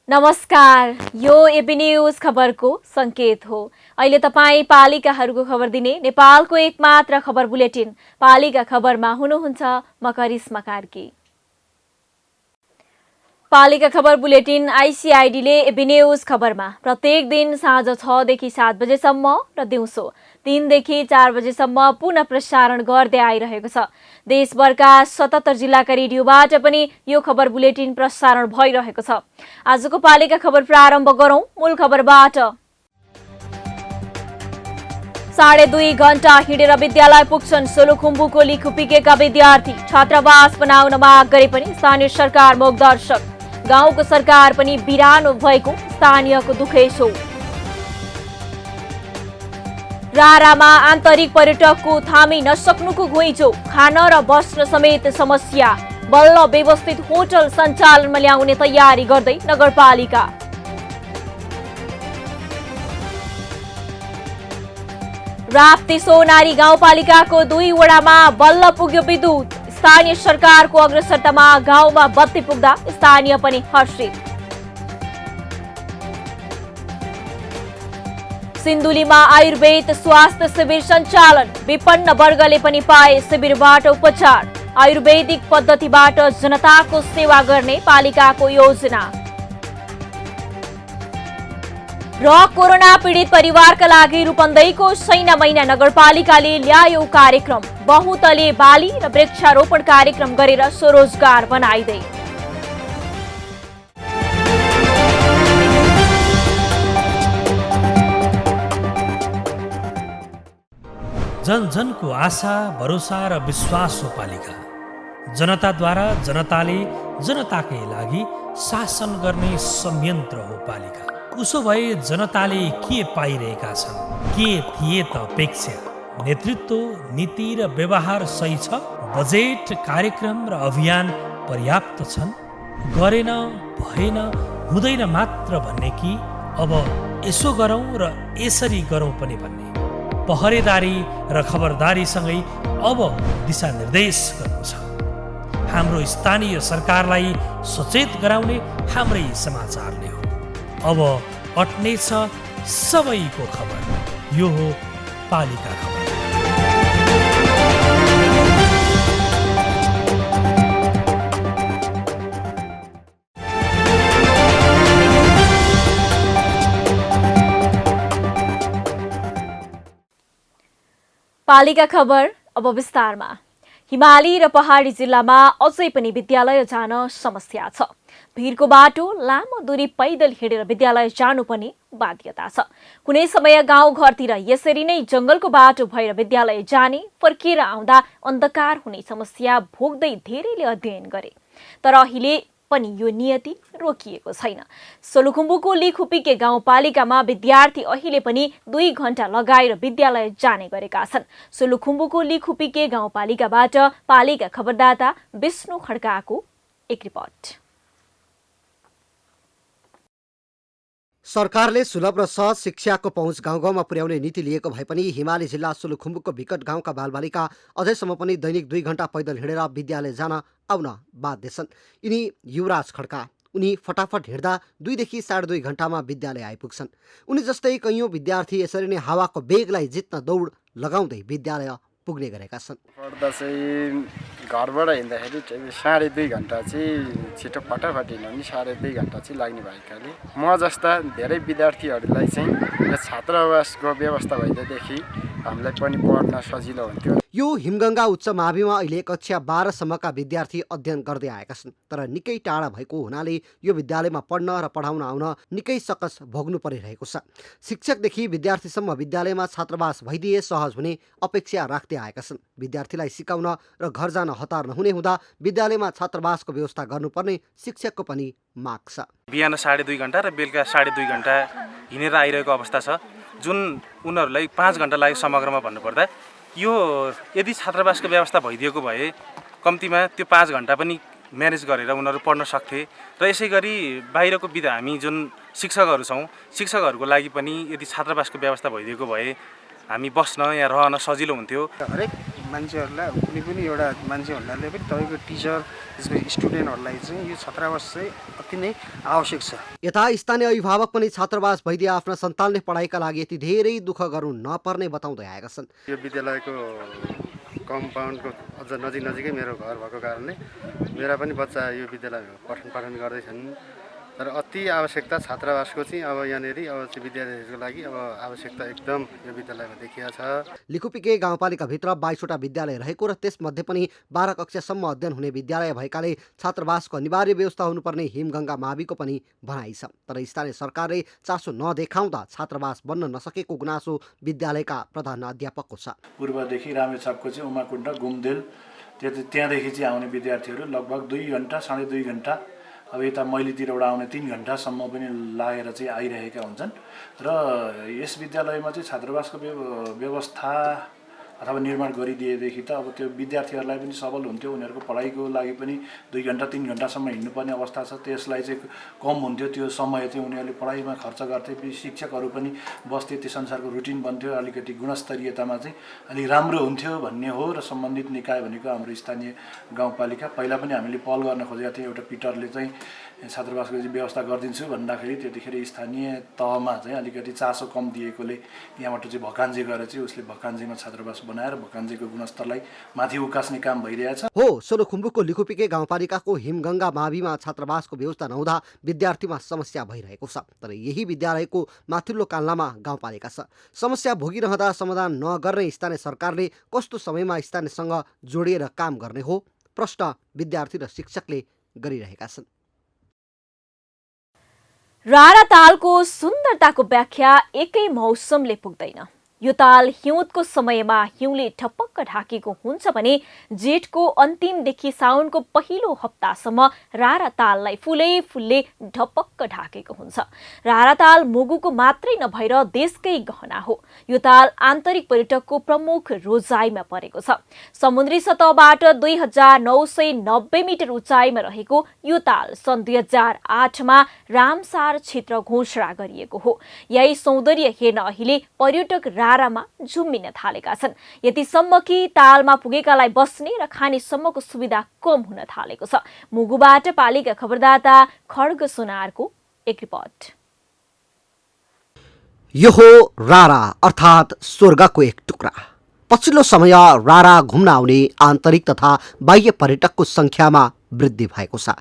नमस्कार, यो AB news खबरको संकेत हो। अहिले तपाईँ पालिकाहरूको खबर दिने नेपालको एकमात्र खबर बुलेटिन पालिका खबरमा हुनुहुन्छ म करिश्मा कार्की। पालिका खबर बुलेटिन आइसिआइडीले एबी न्यूज खबरमा प्रत्येक दिन साँझ 6 देखि 7 बजेसम्म र दिउँसो 3 देखि 4 बजेसम्म पुनः प्रसारण गर्दै आइरहेको छ। देशभरका 77 जिल्लाका रेडियोबाट पनि यो खबर बुलेटिन प्रसारण भइरहेको छ। आजको पालिका खबर प्रारम्भ गरौं मूल खबरबाट। 2.5 घण्टा हिँडेर विद्यालय पुग्छन् सोलुखुम्बुको लिखुपिकेका विद्यार्थी। छात्रावास बनाउन माग गरे पनि स्थानीय सरकार मोगदर्शक। गाउँको सरकार पनि बिरानो भएको स्थानीयको दुखै छ। रारामा आन्तरिक पर्यटकको थामी नसक्नुको घुइँचो, खान र बस्न समेत समस्या। बल्ल व्यवस्थित होटल सञ्चालनमा ल्याउने तयारी गर्दै नगरपालिका। राप्ती सोनारी गाउँपालिकाको 2 वडामा बल्ल पुग्यो विद्युत। स्थानीय सरकारको अग्रसरतामा गाउँमा बत्ती पुग्दा स्थानीय पनि हर्षित। सिन्धुलीमा आयुर्वेद स्वास्थ्य शिविर सञ्चालन, विपन्न वर्गले पनि पाए शिविरबाट उपचार। आयुर्वेदिक पद्धतिबाट जनताको सेवा गर्ने पालिकाको योजना। र कोरोना पीडित परिवारका लागि रूपन्देहीको सैना महिना नगरपालिकाले ल्यायो कार्यक्रम। बहुतले बाली र वृक्षारोपण कार्यक्रम गरेर स्वरोजगार बनाइदै। जन जनको आशा भरोसा र विश्वास हो पालिका। जनताद्वारा जनताले जनताकै लागि शासन गर्ने संयन्त्र हो पालिका। उसो भए जनताले के पाइरहेका छन्, के थिए त अपेक्षा? नेतृत्व, नीति र व्यवहार सही छ? बजेट, कार्यक्रम र अभियान पर्याप्त छन्? गरेन, भएन, हुँदैन मात्र भन्ने कि अब यसो गरौँ र यसरी गरौँ पनि भन्ने? पहरेदारी र खबरदारीसँगै अब दिशानिर्देश गर्नु छ। हाम्रो स्थानीय सरकारलाई सचेत गराउने हाम्रै समाचारले हो। अब अट्नेछ सबैको खबर। यो हो पालिका खबर। पालिका खबर अब विस्तारमा। हिमाली र पहाडी जिल्लामा अझै पनि विद्यालय जान समस्या छ। भिरको बाटो, लामो दूरी पैदल हिँडेर विद्यालय जानु पनि बाध्यता छ। कुनै समय गाउँघरतिर यसरी नै जंगलको बाटो भएर विद्यालय जाने, फर्किएर आउँदा अन्धकार हुने समस्या भोग्दै धेरैले अध्ययन गरे। तर अहिले पनि यो नियति रोकिएको छैन। सोलुखुम्बुको लिखुपिके गाउँपालिकामा विद्यार्थी अहिले पनि 2 घण्टा लगाएर विद्यालय जाने गरेका छन्। सोलुखुम्बुको लिखुपिके गाउँपालिकाबाट पालिका खबरदाता विष्णु खड्काको एक रिपोर्ट। सरकारले सुलभ र सहज शिक्षाको पहुँच गाउँ गाउँमा पुर्याउने नीति लिएको भए पनि हिमाली जिल्ला सोलुखुम्बुको विकट गाउँका बालबालिका अझैसम्म पनि दैनिक 2 घण्टा पैदल हिँडेर विद्यालय जान आउन बाध्य छन्। यिनी युवराज खड्का। उनी फटाफट हिँड्दा 2 देखि 2.5 घण्टामा विद्यालय आइपुग्छन्। उनी जस्तै कैयौँ विद्यार्थी यसरी नै हावाको बेगलाई जित्न दौड लगाउँदै विद्यालय पुग्ने गरेका छन्। पढ्दा चाहिँ घरबाट हिँड्दाखेरि 2.5 घण्टा चाहिँ छिटो फटाफट हिँड्नु नि 2.5 घण्टा चाहिँ लाग्ने भएकाले म जस्ता धेरै विद्यार्थीहरूलाई चाहिँ यो छात्रावासको व्यवस्था भइदिएदेखि हामीलाई पनि पढ्न सजिलो हुन्थ्यो। यो हिमगङ्गा उच्च माविमा अहिले कक्षा 12 सम्मका विद्यार्थी अध्ययन गर्दै आएका छन्। तर निकै टाढा भएको हुनाले यो विद्यालयमा पढ्न र पढाउन आउन निकै सकस भोग्नु परिरहेको छ। शिक्षकदेखि विद्यार्थीसम्म विद्यालयमा छात्रावास भइदिए सहज हुने अपेक्षा राख्दै आएका छन्। विद्यार्थीलाई सिकाउन र घर जान हतार नहुने हुँदा विद्यालयमा छात्रावासको व्यवस्था गर्नुपर्ने शिक्षकको पनि माग छ। बिहान 2.5 घण्टा र बेलुका 2.5 घण्टा हिँडेर आइरहेको अवस्था छ, जुन उनीहरूलाई 5 घन्टा लाग्यो समग्रमा भन्नुपर्दा। यो यदि छात्रावासको व्यवस्था भइदिएको भए कम्तीमा त्यो 5 घन्टा पनि म्यानेज गरेर उनीहरू पढ्न सक्थे र यसै गरी बाहिरको हामी जुन शिक्षकहरू छौँ, शिक्षकहरूको लागि पनि यदि छात्रावासको व्यवस्था भइदिएको भए हामी बस्न या रहन सजिलो हुन्थ्यो। हरेक मान्छेहरूलाई कुनै पनि एउटा मान्छे हुनाले पनि तपाईँको टिचर त्यसको स्टुडेन्टहरूलाई चाहिँ यो छात्रावास चाहिँ अति नै आवश्यक छ। यता स्थानीय अभिभावक पनि छात्रावास भइदिए आफ्ना सन्तानले पढाइका लागि यति धेरै दुःख गर्नु नपर्ने बताउँदै आएका छन्। यो विद्यालयको कम्पाउन्डको अझ नजिकै मेरो घर भएको कारणले मेरा पनि बच्चा यो विद्यालयमा पठन गर्दैछन्। तर अति आवश्यकता छात्रावासको चाहिँ अब यहाँनिर अब चाहिँ विद्यार्थीहरूको लागि अब आवश्यकता एकदम यो विद्यालयमा देखिया छ। लिखुपिके गाउँपालिकाभित्र 22वटा विद्यालय रहेको र त्यसमध्ये पनि 12 कक्षासम्म अध्ययन हुने विद्यालय भएकाले छात्रावासको अनिवार्य व्यवस्था हुनुपर्ने हिमगङ्गा माविको पनि भनाइ छ। तर स्थानीय सरकारले चासो नदेखाउँदा छात्रावास बन्न नसकेको गुनासो विद्यालयका प्रधान अध्यापकको छ। पूर्वदेखि रामेछापको चाहिँ उमाकुण्ड घुमदेल त्यहाँदेखि चाहिँ आउने विद्यार्थीहरू लगभग 2 घन्टा 2.5 घन्टा, अब यता मैलीतिरबाट आउने 3 घन्टासम्म पनि लागेर चाहिँ आइरहेका हुन्छन्। र यस विद्यालयमा चाहिँ छात्रावासको व्यवस्था अथवा निर्माण गरिदिएदेखि त अब त्यो विद्यार्थीहरूलाई पनि सबल हुन्थ्यो, उनीहरूको पढाइको लागि पनि 2 घन्टा 3 घन्टासम्म हिँड्नुपर्ने अवस्था छ, त्यसलाई चाहिँ कम हुन्थ्यो। त्यो समय चाहिँ उनीहरूले पढाइमा खर्च गर्थे, शिक्षकहरू पनि बस्थे, त्यस अनुसारको रुटिन बन्थ्यो, अलिकति गुणस्तरीयतामा चाहिँ अलिक राम्रो हुन्थ्यो भन्ने हो। र सम्बन्धित निकाय भनेको हाम्रो स्थानीय गाउँपालिका, पहिला पनि हामीले पहल गर्न खोजेका थियौँ, एउटा पिटरले चाहिँ छात्रावासको चाहिँ व्यवस्था गरिदिन्छु भन्दाखेरि त्यतिखेर स्थानीय तहमा चाहिँ अलिकति चासो कम दिएकोले यहाँबाट चाहिँ भकान्जी गरेर चाहिँ उसले भकान्जीमा छात्रावास बनाएर भकान्जीको गुणस्तरलाई माथि उकास्ने काम भइरहेछ। हो, सोलुखुम्बुको लिखुपिके गाउँपालिकाको हिमगङ्गा माविमा छात्रावासको व्यवस्था नहुँदा विद्यार्थीमा समस्या भइरहेको छ। तर यही विद्यालयको माथिल्लो कान्लामा गाउँपालिका छ। समस्या भोगिरहँदा समाधान नगर्ने स्थानीय सरकारले कस्तो समयमा स्थानीयसँग जोडिएर काम गर्ने हो, प्रश्न विद्यार्थी र शिक्षकले गरिरहेका छन्। रारा तालको सुन्दरताको व्याख्या एकै मौसमले पुग्दैन। यो ताल हिउँदको समयमा हिउँले ठपक्क ढाकेको हुन्छ भने जेठको अन्तिमदेखि साउनको पहिलो हप्तासम्म रारा ताललाई फुलले ढपक्क ढाकेको हुन्छ। रारा ताल मुगुको मात्रै नभएर देशकै गहना हो। यो ताल आन्तरिक पर्यटकको प्रमुख रोजाइमा परेको छ। समुद्री सतहबाट 2990 मिटर उचाइमा रहेको यो ताल सन् 2008मा रामसार क्षेत्र घोषणा गरिएको हो। यही सौन्दर्य हेर्न अहिले पर्यटक रारामा झुम्मिन थालेका छन्। यतिसम्म कि तालमा पुगेकालाई बस्ने र खानेसम्मको सुविधा कम हुन थालेको छ। मुगुबाट पालिका खबरदाता खड्ग सुनारको एक रिपोर्ट। यो हो रारा अर्थात् स्वर्गको एक टुक्रा। पछिल्लो समय रारा घुम्न आउने आन्तरिक तथा बाह्य पर्यटकको संख्यामा वृद्धि भएको छ।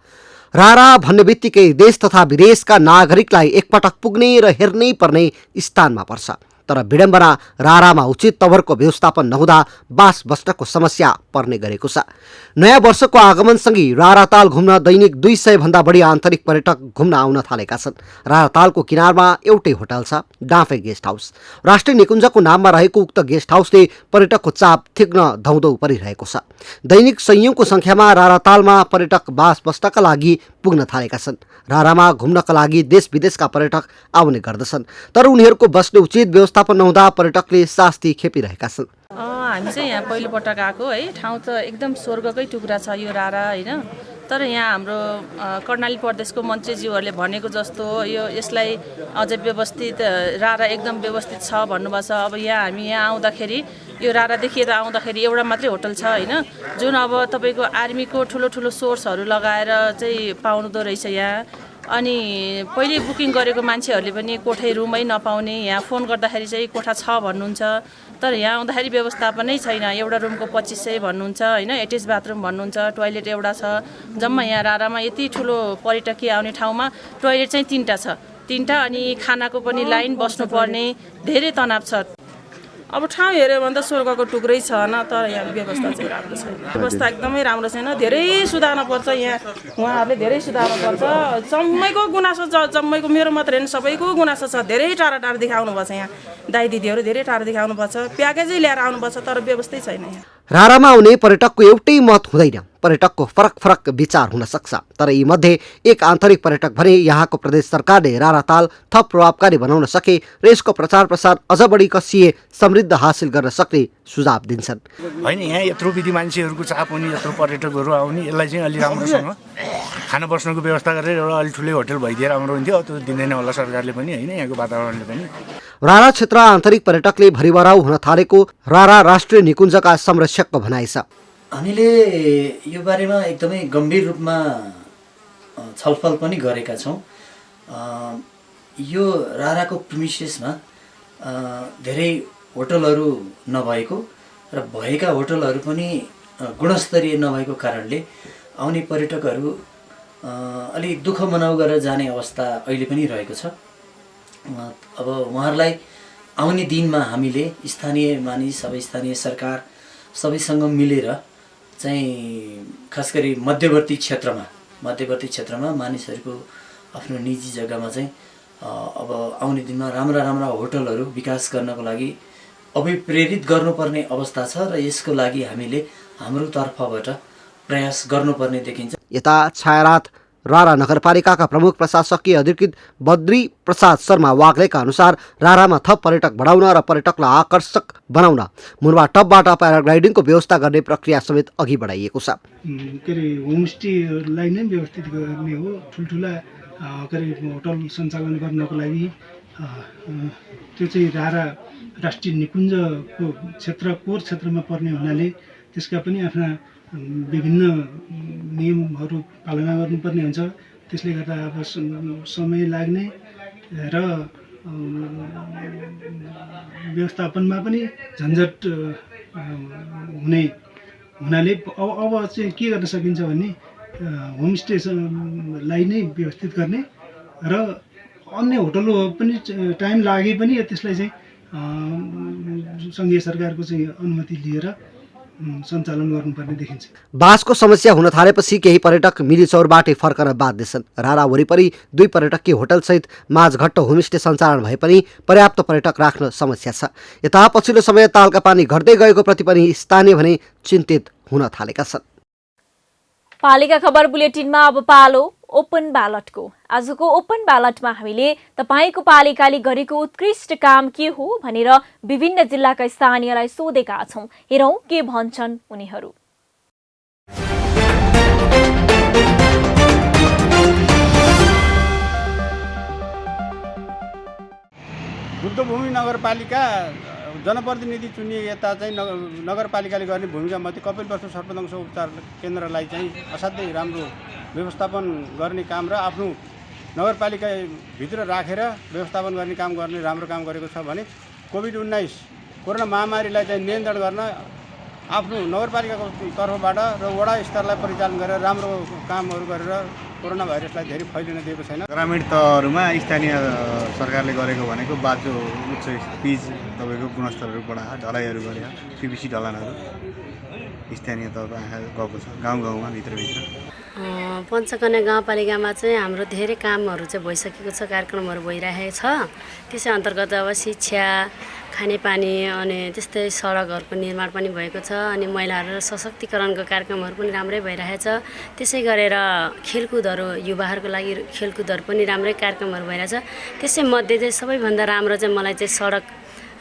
रारा भन्ने बित्तिकै देश तथा विदेशका नागरिकलाई एकपटक पुग्ने र हेर्नै पर्ने स्थानमा पर्छ। तर विडम्बना रारामा उचित तवरको व्यवस्थापन नहुँदा बास बस्नको समस्या पर्ने गरेको छ। नयाँ वर्षको आगमनसँगै राराताल घुम्न दैनिक 200 भन्दा बढी आन्तरिक पर्यटक घुम्न आउन थालेका छन्। रारातालको किनारमा एउटै होटल छ, डाँफे गेस्ट हाउस। राष्ट्रिय निकुञ्जको नाममा रहेको उक्त गेस्ट हाउसले पर्यटकको चाप थिग्न धौधौ परिरहेको छ। दैनिक सयौंको संख्यामा रारातालमा पर्यटक बास बस्नका लागि पुग्न थालेका छन्। रारामा घुम्नका लागि देश विदेशका पर्यटक आउने गर्दछन्, तर उनीहरूको बस्ने उचित व्यवस्थापन नहुँदा पर्यटकले शास्ति खेपिरहेका छन्। हामी चाहिँ यहाँ पहिलोपटक आएको है, ठाउँ त एकदम स्वर्गकै टुक्रा छ यो रारा होइन। तर यहाँ हाम्रो कर्णाली प्रदेशको मन्त्रीज्यूहरूले भनेको जस्तो यसलाई अझै व्यवस्थित रारा एकदम व्यवस्थित छ भन्नुभएको छ। अब हामी यहाँ आउँदाखेरि यो रारादेखि यता आउँदाखेरि एउटा मात्रै होटल छ होइन, जुन अब तपाईँको आर्मीको ठुलो ठुलो सोर्सहरू लगाएर चाहिँ पाउँदो रहेछ यहाँ। अनि पहिले बुकिङ गरेको मान्छेहरूले पनि कोठै रुमै नपाउने, यहाँ फोन गर्दाखेरि चाहिँ कोठा छ भन्नुहुन्छ, तर यहाँ आउँदाखेरि व्यवस्थापनै छैन। एउटा रुमको 2500 भन्नुहुन्छ होइन, एटेच बाथरुम भन्नुहुन्छ, टोयलेट एउटा छ। जम्मा यहाँ रारामा यति ठुलो पर्यटकीय आउने ठाउँमा टोयलेट चाहिँ 3टा छ, 3टा अनि खानाको पनि लाइन बस्नुपर्ने, धेरै तनाव छ। अब ठाउँ हेऱ्यो भने त स्वर्गको टुक्रै छ न, तर यहाँ व्यवस्था चाहिँ राम्रो छैन। व्यवस्था एकदमै राम्रो छैन, धेरै सुधार्न पर्छ। यहाँ उहाँहरूले धेरै सुधार्न पर्छ। जम्मैको गुनासो छ, जम्मैको मेरो मात्र होइन सबैको गुनासो छ। धेरै टाढा टाढादेखि आउनुपर्छ यहाँ, दाइ दिदीहरू धेरै टाढादेखि आउनुपर्छ, प्याकेजै ल्याएर आउनुपर्छ, तर व्यवस्थै छैन यहाँ। रारामा आउने पर्यटकको एउटै मत हुँदैन। पर्यटकको फरक फरक विचार हुन सक्छ। तर यी मध्ये एक आन्तरिक पर्यटक भने यहाँको प्रदेश सरकारले राराताल थप प्रभावकारी बनाउन सके र यसको प्रचार प्रसार अझ बढी कसिए समृद्ध हासिल गर्न सक्ने सुझाव दिन्छन्। होइन, यहाँ यत्रो विधि मान्छेहरूको चाप हुने, यत्रो पर्यटकहरू आउने, यसलाई चाहिँ अलि राम्रोसँग खाना बस्नको व्यवस्था गरेर एउटा अलि ठुलै होटल भइदिए राम्रो हुन्थ्यो। त्यो दिँदैन होला सरकारले पनि, होइन, यहाँको वातावरणले पनि। रारा क्षेत्र आन्तरिक पर्यटकले भरिभराउ हुन थालेको रारा राष्ट्रिय निकुञ्जका संरक्षकको भनाइ छ। हामीले यो बारेमा एकदमै गम्भीर रूपमा छलफल पनि गरेका छौँ। यो राराको प्रिमिसेसमा धेरै होटलहरू नभएको र भएका होटलहरू पनि गुणस्तरीय नभएको कारणले आउने पर्यटकहरू अलि दुःख मनाउ गरेर जाने अवस्था अहिले पनि रहेको छ। अब उहाँहरूलाई आउने दिनमा हामीले स्थानीय मानिस, अब स्थानीय सरकार सबैसँग मिलेर चाहिँ खास गरी मध्यवर्ती क्षेत्रमा मानिसहरूको आफ्नो निजी जग्गामा चाहिँ अब आउने दिनमा राम्रा राम्रा होटलहरू विकास गर्नको लागि अभिप्रेरित गर्नुपर्ने अवस्था छ र यसको लागि हामीले हाम्रो तर्फबाट प्रयास गर्नुपर्ने देखिन्छ। यता छायारात रारा नगरपालिकाका प्रमुख प्रशासकीय अधिकृत बद्री प्रसाद शर्मा वाग्लेका अनुसार रारामा थप पर्यटक बढाउन र पर्यटकलाई आकर्षक बनाउन मुरवा टपबाट प्याराग्लाइडिङको व्यवस्था गर्ने प्रक्रिया समेत अघि बढाइएको छ। के अरे होमस्टेलाई नै व्यवस्थित गर्ने हो। ठुल्ठुला के अरे होटल सञ्चालन गर्नको लागि त्यो चाहिँ रारा राष्ट्रिय निकुञ्जको कोर क्षेत्रमा पर्ने हुनाले त्यसका पनि आफ्ना विभिन्न नियमहरू पालना गर्नुपर्ने हुन्छ। त्यसले गर्दा अब समय लाग्ने र व्यवस्थापनमा पनि झन्झट हुनाले अब चाहिँ के गर्न सकिन्छ भने होमस्टेलाई नै व्यवस्थित गर्ने र अन्य होटलहरू पनि टाइम लागे पनि त्यसलाई चाहिँ सङ्घीय सरकारको चाहिँ अनुमति लिएर सञ्चालन गर्नुपर्ने देखिन्छ। बासको समस्या हुन थालेपछि केही पर्यटक मिलिचौरबाटै फर्कन बाध्य छन्। रारा वरिपरि 2 पर्यटकीय होटलसहित माझघट्ट होमस्टे सञ्चालन भए पनि पर्याप्त पर्यटक राख्न समस्या छ। यता पछिल्लो समय तालका पानी घट्दै गएको प्रति पनि स्थानीय भने चिन्तित हुन थालेका छन्। पालिका खबर बुलेटिनमा अब पालो ओपन ब्यालटको। आजको ओपन ब्यालटमा हामीले तपाईको पालिकाले गरेको उत्कृष्ट काम के हो भनेर विभिन्न जिल्लाका स्थानीयलाई सोधेका छौं। हेरौं के भन्छन् उनीहरू। बुद्धभूमि नगरपालिका जनप्रतिनिधि चुनिए यता चाहिँ नगरपालिकाले गर्ने भूमिकामध्ये कपिलवस्तु सर्पदंश उपचार केन्द्रलाई चाहिँ असाध्यै राम्रो व्यवस्थापन गर्ने काम र आफ्नो नगरपालिकाभित्र राखेर व्यवस्थापन गर्ने काम गर्ने राम्रो काम गरेको छ भने कोभिड-19 कोरोना महामारीलाई चाहिँ नियन्त्रण गर्न आफ्नो नगरपालिकाको तर्फबाट र वडा स्तरलाई परिचालन गरेर राम्रो कामहरू गरेर कोरोना भाइरसलाई धेरै फैलिन दिएको छैन। ग्रामीण तहहरूमा स्थानीय सरकारले गरेको भनेको बाटो उच्च पिच तपाईँको गुणस्तरहरू बढाएर ढलाइहरू गरे, पिभिसी ढलानहरू स्थानीय तहमा गएको छ। गाउँ गाउँमा भित्रभित्र पञ्चकन्या गाउँपालिकामा चाहिँ हाम्रो धेरै कामहरू चाहिँ भइसकेको छ, कार्यक्रमहरू भइरहेको छ। त्यसै अन्तर्गत अब शिक्षा, खानेपानी अनि त्यस्तै सडकहरूको निर्माण पनि भएको छ अनि महिलाहरू सशक्तिकरणको कार्यक्रमहरू पनि राम्रै भइरहेछ। त्यसै गरेर खेलकुदहरू युवाहरूको लागि खेलकुदहरू पनि राम्रै कार्यक्रमहरू भइरहेछ। त्यसै मध्ये चाहिँ सबैभन्दा राम्रो चाहिँ मलाई चाहिँ सडक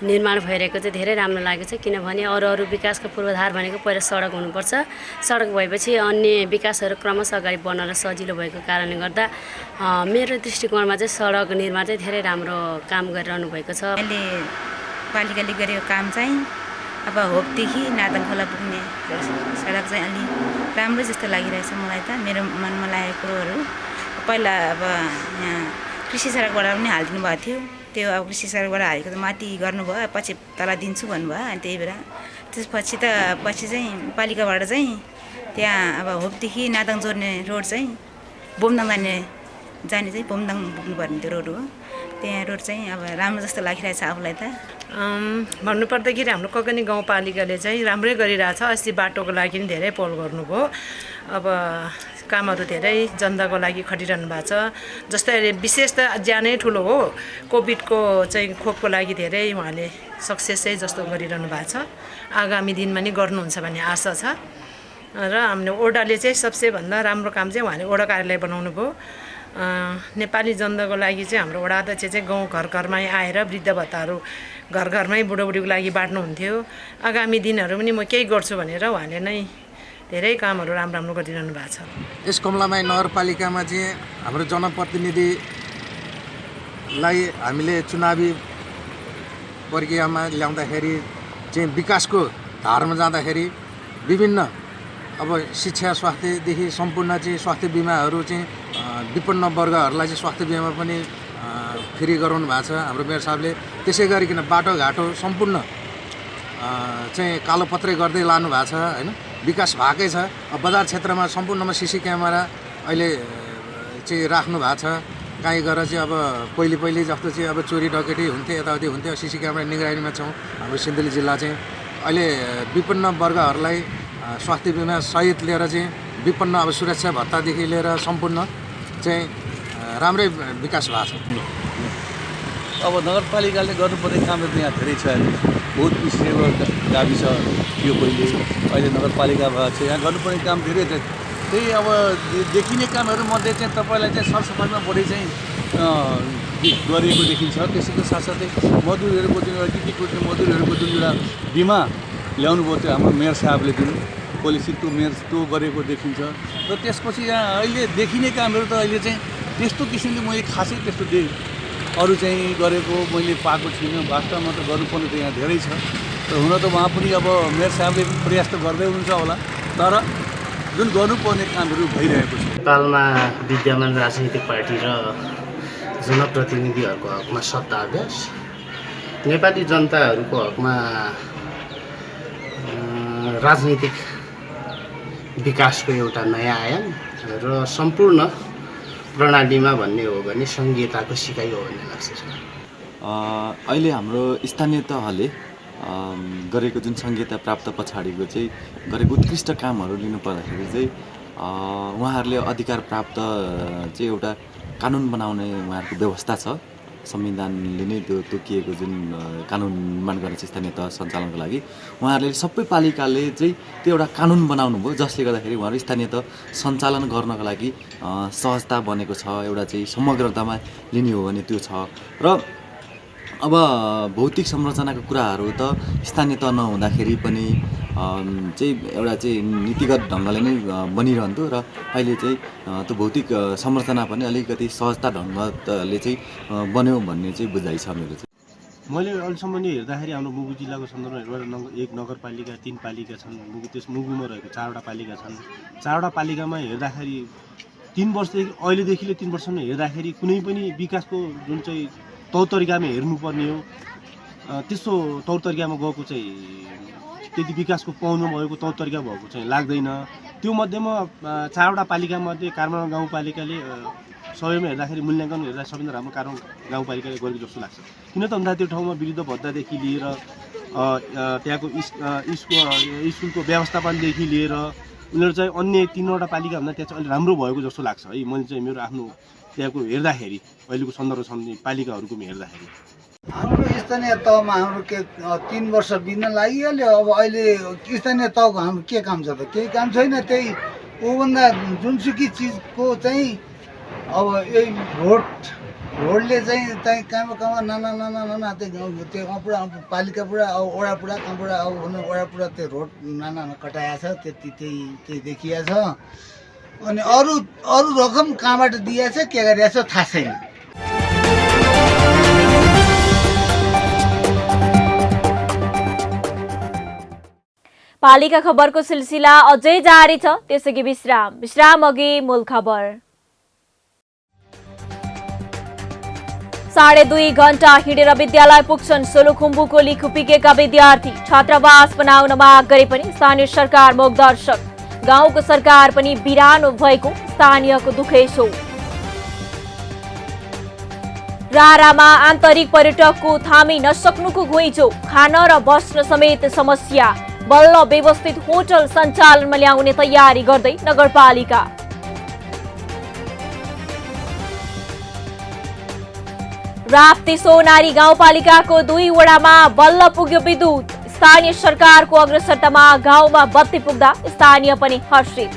निर्माण भइरहेको चाहिँ धेरै राम्रो लागेको छ। किनभने अरू विकासको पूर्वाधार भनेको पहिला सडक हुनुपर्छ। सडक भएपछि अन्य विकासहरू क्रमशः अगाडि बढ्न सजिलो भएको कारणले गर्दा मेरो दृष्टिकोणमा चाहिँ सडक निर्माण चाहिँ धेरै राम्रो काम गरिरहनु भएको छ। अहिले पालिकाले गरेको काम चाहिँ अब होपदेखि नादङ खोला पुग्ने सडक चाहिँ अलि राम्रो जस्तो लागिरहेछ मलाई त। मेरो मनमा लागेको कुरोहरू पहिला अब यहाँ कृषि सडकबाट पनि हालिदिनु भएको थियो, त्यो अब कृषि सडकबाट हालेको त माथि गर्नुभयो, पछि तल दिन्छु भन्नुभयो। अनि त्यही भएर त्यसपछि चाहिँ पालिकाबाट चाहिँ त्यहाँ अब होपदेखि नादङ जोड्ने रोड चाहिँ बोमदाङ जाने चाहिँ बोमदाङ पुग्नुपर्ने त्यो रोड हो। त्यहाँ रोड चाहिँ अब राम्रो जस्तो लागिरहेछ आफूलाई त। भन्नुपर्दाखेरि हाम्रो ककनी गाउँपालिकाले चाहिँ राम्रै गरिरहेछ। अस्ति बाटोको लागि पनि धेरै पहल गर्नुभयो। अब कामहरू धेरै जनताको लागि खटिरहनु भएको छ। जस्तै अहिले विशेष त ज्यानै ठुलो हो, कोभिडको चाहिँ खोपको लागि धेरै उहाँले सक्सेसै जस्तो गरिरहनु भएको छ। आगामी दिनमा नि गर्नुहुन्छ भन्ने आशा छ। र हामीले ओडाले चाहिँ सबसे भन्दा राम्रो काम चाहिँ उहाँले ओडा कार्यालय बनाउनु भयो। नेपाली जनताको लागि चाहिँ हाम्रो वडा अध्यक्ष चाहिँ गाउँ घर घरमै आएर वृद्ध भत्ताहरू घर घरमै बुढोबुढीको लागि बाँड्नुहुन्थ्यो। आगामी दिनहरू पनि म केही गर्छु भनेर उहाँले नै धेरै कामहरू राम्रो गरिरहनु भएको छ। यस कमलामाई नगरपालिकामा चाहिँ हाम्रो जनप्रतिनिधिलाई हामीले चुनावी प्रक्रियामा ल्याउँदाखेरि चाहिँ विकासको धारमा जाँदाखेरि विभिन्न अब शिक्षा स्वास्थ्यदेखि सम्पूर्ण चाहिँ स्वास्थ्य बिमाहरू चाहिँ विपन्न वर्गहरूलाई चाहिँ स्वास्थ्य बिमा पनि फ्री गराउनु भएको छ हाम्रो मेयर साहबले। त्यसै गरिकन बाटोघाटो सम्पूर्ण चाहिँ कालोपत्रै गर्दै लानु भएको छ होइन। विकास भएकै छ। बजार क्षेत्रमा सम्पूर्णमा सिसी क्यामेरा अहिले चाहिँ राख्नु भएको छ। काहीँ गएर चाहिँ अब पहिले जस्तो चाहिँ अब चोरी डकैती हुन्थ्यो यताउति हुन्थ्यो। सिसी क्यामेरा निगरानीमा छौँ हाम्रो सिन्धुली जिल्ला चाहिँ। अहिले विपन्न वर्गहरूलाई स्वास्थ्य बिमा सहित लिएर चाहिँ विपन्न अब सुरक्षा भत्तादेखि लिएर सम्पूर्ण चाहिँ राम्रै विकास भएको छ। अब नगरपालिकाले गर्नुपर्ने कामहरू त यहाँ धेरै छ। बहुत विषयको गाविस थियो पहिले, अहिले नगरपालिका भएको छ। यहाँ गर्नुपर्ने काम धेरै छ। त्यही अब देखिने कामहरू मध्ये चाहिँ तपाईँलाई चाहिँ सरसफाइमा बढी चाहिँ गरिएको देखिन्छ। त्यसैको साथसाथै मजदुरहरूको जुन एउटा टिटीको मजदुरहरूको जुन एउटा बिमा ल्याउनु भयो त्यो हाम्रो मेयर साहबले जुन पोलिसी त्यो मेयर त्यो गरेको देखिन्छ। र त्यसपछि यहाँ अहिले देखिने कामहरू त अहिले चाहिँ त्यस्तो किसिमले मैले खासै त्यस्तो अरू चाहिँ गरेको मैले पाएको छुइनँ। वास्तवमा त गर्नुपर्ने त यहाँ धेरै छ। र हुन त उहाँ पनि अब मेयर साहबले प्रयास त गर्दै हुनुहुन्छ होला, तर जुन गर्नुपर्ने कामहरू भइरहेको छ। नेपालमा विद्यमान राजनीतिक पार्टी र जनप्रतिनिधिहरूको हकमा सत्ता अभ्यास, नेपाली जनताहरूको हकमा राजनीतिक विकासको एउटा नयाँ आयाम र सम्पूर्ण प्रणालीमा भन्ने हो भने सङ्घीयताको सिकाइ हो भन्ने लाग्छ। अहिले हाम्रो स्थानीय तहले गरेको जुन सङ्घीयता प्राप्त पछाडिको चाहिँ गरेको उत्कृष्ट कामहरू लिनु पर्दाखेरि चाहिँ उहाँहरूले अधिकार प्राप्त चाहिँ एउटा कानुन बनाउने उहाँहरूको व्यवस्था छ। संविधानले नै त्यो तोकिएको जुन कानुन निर्माण गर्ने स्थानीय तह सञ्चालनको लागि उहाँहरूले सबै पालिकाले चाहिँ त्यो एउटा कानुन बनाउनु भयो, जसले गर्दाखेरि उहाँहरू स्थानीय तह सञ्चालन गर्नको लागि सहजता बनेको छ। एउटा चाहिँ समग्रतामा लिने हो भने त्यो छ। र अब भौतिक संरचनाको कुराहरू त स्थानीय तह नहुँदाखेरि पनि चाहिँ एउटा चाहिँ नीतिगत ढङ्गले नै बनिरहन्थ्यो। र अहिले चाहिँ त्यो भौतिक संरचना पनि अलिकति सहजता ढङ्गले चाहिँ बन्यो भन्ने चाहिँ बुझाइ छ मेरो चाहिँ। मैले अहिलेसम्म नि हेर्दाखेरि हाम्रो मुगु जिल्लाको सन्दर्भमा एक नगरपालिका 3 पालिका छन्। मुगुमा रहेको 4वटा पालिका छन्। 4वटा पालिकामा हेर्दाखेरि 3 वर्षदेखि अहिलेदेखिले 3 वर्षमा हेर्दाखेरि कुनै पनि विकासको जुन चाहिँ तौर तरिकामा हेर्नुपर्ने हो त्यस्तो तौर तरिकामा गएको चाहिँ त्यति विकासको पाउनु भएको तौर तरिका भएको चाहिँ लाग्दैन। त्यो मध्येमा 4वटा पालिकामध्ये कारमाडौँ गाउँपालिकाले सबैमा हेर्दाखेरि मूल्याङ्कन हेर्दा सबैभन्दा राम्रो कारमाडौँ गाउँपालिकाले गरेको जस्तो लाग्छ। किन त भन्दा त्यो ठाउँमा वृद्ध भत्तादेखि लिएर त्यहाँको स्कुलको व्यवस्थापनदेखि लिएर उनीहरू चाहिँ अन्य 3वटा पालिकाभन्दा त्यहाँ चाहिँ अलिक राम्रो भएको जस्तो लाग्छ है। मैले चाहिँ मेरो आफ्नो त्यहाँको हेर्दाखेरि अहिलेको सन्दर्भ पालिकाहरूको हेर्दाखेरि हाम्रो स्थानीय तहमा हाम्रो के 3 वर्ष बित्न लागिहाल्यो। अब अहिले स्थानीय तहको हाम्रो के काम छ त? केही काम छैन। त्यही ऊभन्दा जुनसुकै चिजको चाहिँ अब यही रोडले चाहिँ कहाँ नाना त्यो पुरा पालिका पुरा अब वडा पुरा कहाँ पुरा अब वडा पुरा त्यो रोड नाना कटाएको छ। त्यही देखिया छ। अनि अरू रकम कहाँबाट दिएछ के गरिरहेछ थाहा छैन। पालिका खबरको सिलसिला अझै जारी छ, त्यसैगरी विश्राम अघि मूल खबर। 2.5 घण्टा हिँडेर विद्यालय पुग्छन् सोलुखुम्बुको लिखुपिकेका विद्यार्थी। छात्रावास बनाउन माग गरे पनि स्थानीय सरकार मोगदर्शक। गाउँको सरकार पनि बिरानो भएको स्थानीयको दुखेसो। रारामा आन्तरिक पर्यटकको थामी नसक्नुको घुइँचो। खान र बस्न समेत समस्या। बल्ल व्यवस्थित होटल सञ्चालनमा ल्याउने तयारी गर्दै नगरपालिका। राप्ती सोनारी गाउँपालिकाको 2 वडामा बल्ल पुग्यो विद्युत। स्थानीय सरकारको अग्रसरतामा गाउँमा बत्ती पुग्दा स्थानीय पनि हर्षित।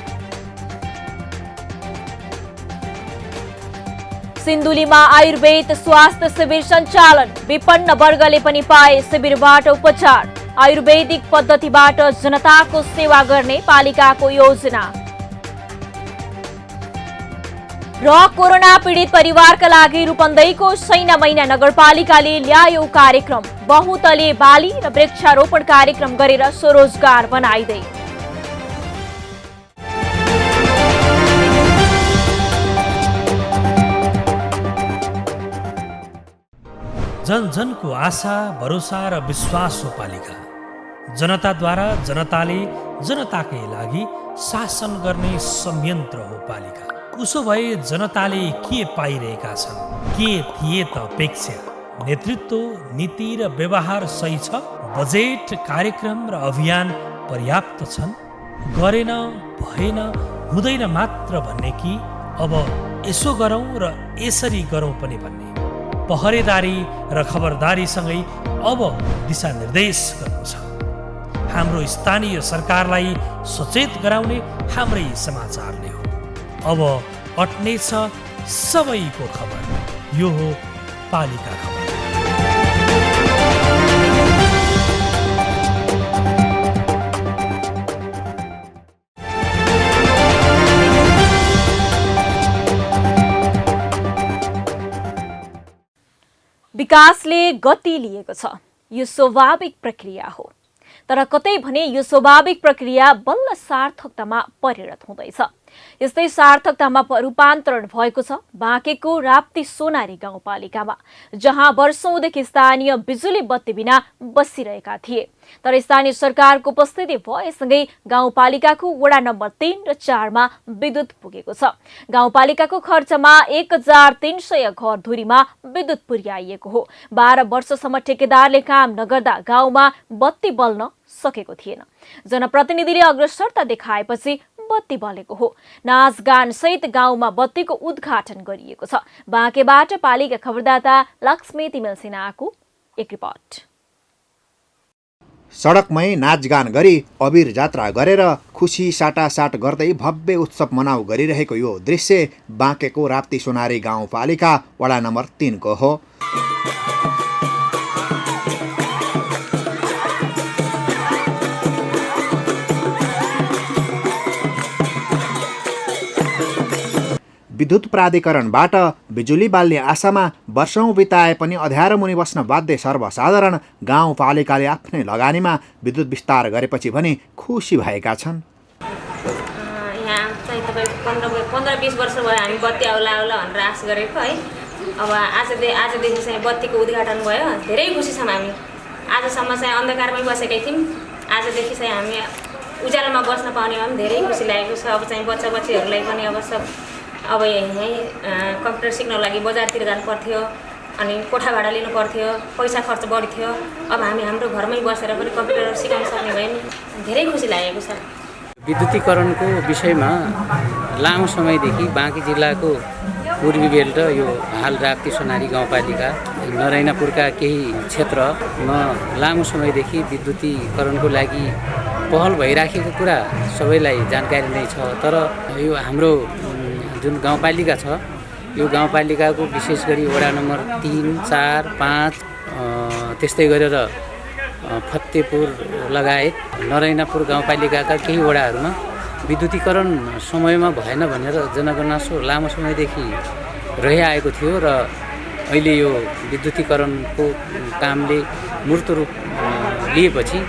सिन्धुलीमा आयुर्वेद स्वास्थ्य शिविर सञ्चालन, विपन्न वर्गले पनि पाए शिविरबाट उपचार। आयुर्वेदिक पद्धतिबाट जनताको सेवा गर्ने पालिकाको योजना। र कोरोना पीडित परिवारका लागि रूपन्देहीको सैना मैना नगरपालिकाले ल्यायो कार्यक्रम। बहुतले बाली र वृक्षारोपण कार्यक्रम गरेर स्वरोजगार बनाइदै। जन जनको आशा भरोसा र विश्वास हो पालिका। जनताद्वारा जनताले जनताकै लागि शासन गर्ने संयन्त्र हो पालिका। उसो भए जनताले के पाइरहेका छन्, के थिए त अपेक्षा? नेतृत्व, नीति र व्यवहार सही छ? बजेट, कार्यक्रम र अभियान पर्याप्त छन्? गरेन, भएन, हुँदैन मात्र भन्ने कि अब यसो गरौँ र यसरी गरौँ पनि भन्ने? पहरेदारी र खबरदारीसँगै अब दिशानिर्देश गर्नु छ। हाम्रो स्थानीय सरकारलाई सचेत गराउने हाम्रै समाचारले हो। अब अट्नेछ सबैको खबर। यो हो पालिका खबर। विकासले गति लिएको छ, यो स्वाभाविक प्रक्रिया हो। तर कतै भने यो स्वाभाविक प्रक्रिया बल्ल सार्थकतामा परिणत हुँदैछ। यस्तै सार्थकतामा रूपान्तरण भएको छ बाँकेको राप्ती सोनारी गाउँपालिकामा, जहाँ वर्षौंदेखि स्थानीय बिजुली बत्ती बिना बसिरहेका थिए। तर स्थानीय सरकारको उपस्थिति भएसँगै गाउँपालिकाको वडा नम्बर 3 र 4 मा विद्युत पुगेको छ। गाउँपालिकाको खर्चमा 1300 घर धुरीमा विद्युत पुर्याइएको हो। 12 वर्षसम्म ठेकेदारले काम नगर्दा गाउँमा बत्ती बल्न सकेको थिएन। जनप्रतिनिधिले अग्रसरता देखाएपछि बत्ती बलेको हो। नाचगान सहित गाउँमा बत्तीको उद्घाटन गरिएको छ। बाँकेबाट पालिका खबरदाता लक्ष्मी तिमेल सिन्हाको एक रिपोर्ट। सडकमै नाचगान गरी अबिर जात्रा गरेर खुसी साटासाट गर्दै भव्य उत्सव मनाउ गरिरहेको यो दृश्य बाँकेको राप्ती सोनारी गाउँपालिका वडा नम्बर 3 को हो। विद्युत प्राधिकरणबाट बिजुली बाल्ने आशामा वर्षौं बिताए पनि अँध्यारो मुनि बस्न बाध्य सर्वसाधारण गाउँपालिकाले आफ्नै लगानीमा विद्युत विस्तार गरेपछि भने खुसी भएका छन्। यहाँ चाहिँ तपाईँ 15-20 वर्ष भयो हामी बत्ती आउला आउला भनेर आश गरेको है। अब आजदेखि चाहिँ बत्तीको उद्घाटन भयो, धेरै खुसी छौँ हामी। आजसम्म चाहिँ अन्धकारमै बसेकै थियौँ, आजदेखि चाहिँ हामी उज्यालोमा बस्न पाउनेमा पनि धेरै खुसी लागेको छ। अब चाहिँ बच्चा बच्चीहरूलाई पनि अब यहीँ कम्प्युटर सिक्नको लागि बजारतिर जानु पर्थ्यो, अनि कोठा भाडा लिनु पर्थ्यो, पैसा खर्च बढी थियो। अब हामी हाम्रो घरमै बसेर पनि कम्प्युटर सिकाउन सक्ने भयौँ, धेरै खुसी लागेको छ। विद्युतीकरणको विषयमा लामो समयदेखि बाँकी जिल्लाको पूर्वी बेल्ट यो हाल राप्ती सोनारी गाउँपालिका नरायणापुरका केही क्षेत्रमा लामो समयदेखि विद्युतीकरणको लागि पहल भइराखेको कुरा सबैलाई जानकारी नै छ। तर यो हाम्रो जुन गाउँपालिका छ, यो गाउँपालिकाको विशेष गरी वडा नम्बर 3, 4, 5 त्यस्तै गरेर फतेपुर लगायत नरायणापुर गाउँपालिकाका केही वडाहरूमा विद्युतीकरण समयमा भएन भनेर जनगुनासो लामो समयदेखि रहिआएको थियो र अहिले यो विद्युतीकरणको कामले मूर्त रूप लिएपछि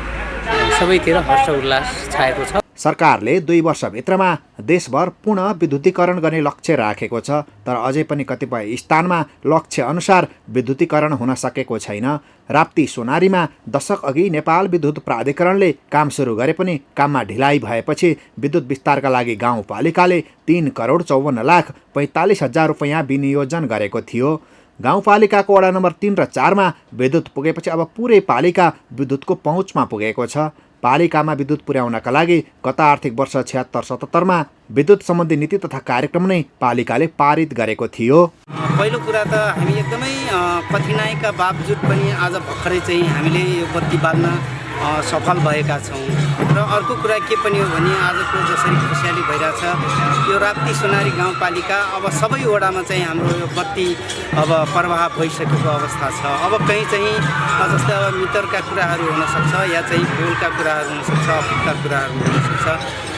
सबैतिर हर्ष उल्लास छाएको छ। सरकारले 2 वर्षभित्रमा देशभर पुनः विद्युतीकरण गर्ने लक्ष्य राखेको छ। तर अझै पनि कतिपय स्थानमा लक्ष्य अनुसार विद्युतीकरण हुन सकेको छैन। राप्ती सोनारीमा दशक अघि नेपाल विद्युत प्राधिकरणले काम सुरु गरे पनि काममा ढिलाइ भएपछि विद्युत विस्तारका लागि गाउँपालिकाले 3,54,45,000 रुपैयाँ विनियोजन गरेको थियो। गाउँपालिकाको वडा नम्बर 3 र 4 मा विद्युत पुगेपछि अब पुरै पालिका विद्युतको पहुँचमा पुगेको छ। पालिकामा विद्युत पुर्याउनका लागि गत आर्थिक वर्ष 76-77 मा विद्युत सम्बन्धी नीति तथा कार्यक्रम नै पालिकाले पारित गरेको थियो। पहिलो कुरा त हामी एकदमै कठिनाइका बावजुद पनि आज भर्खरै चाहिँ हामीले यो बत्ती बाल्न सफल भएका छौँ। र अर्को कुरा के पनि हो भने आजको जसरी खुसियाली भइरहेछ यो राप्ती सोनारी गाउँपालिका अब सबै वडामा चाहिँ हाम्रो यो बत्ती अब प्रवाह भइसकेको अवस्था छ। अब कहीँ चाहिँ जस्तै अब मिटरका कुराहरू हुनसक्छ या चाहिँ पोलका कुराहरू हुनसक्छ, अफिसका कुराहरू हुनसक्छ।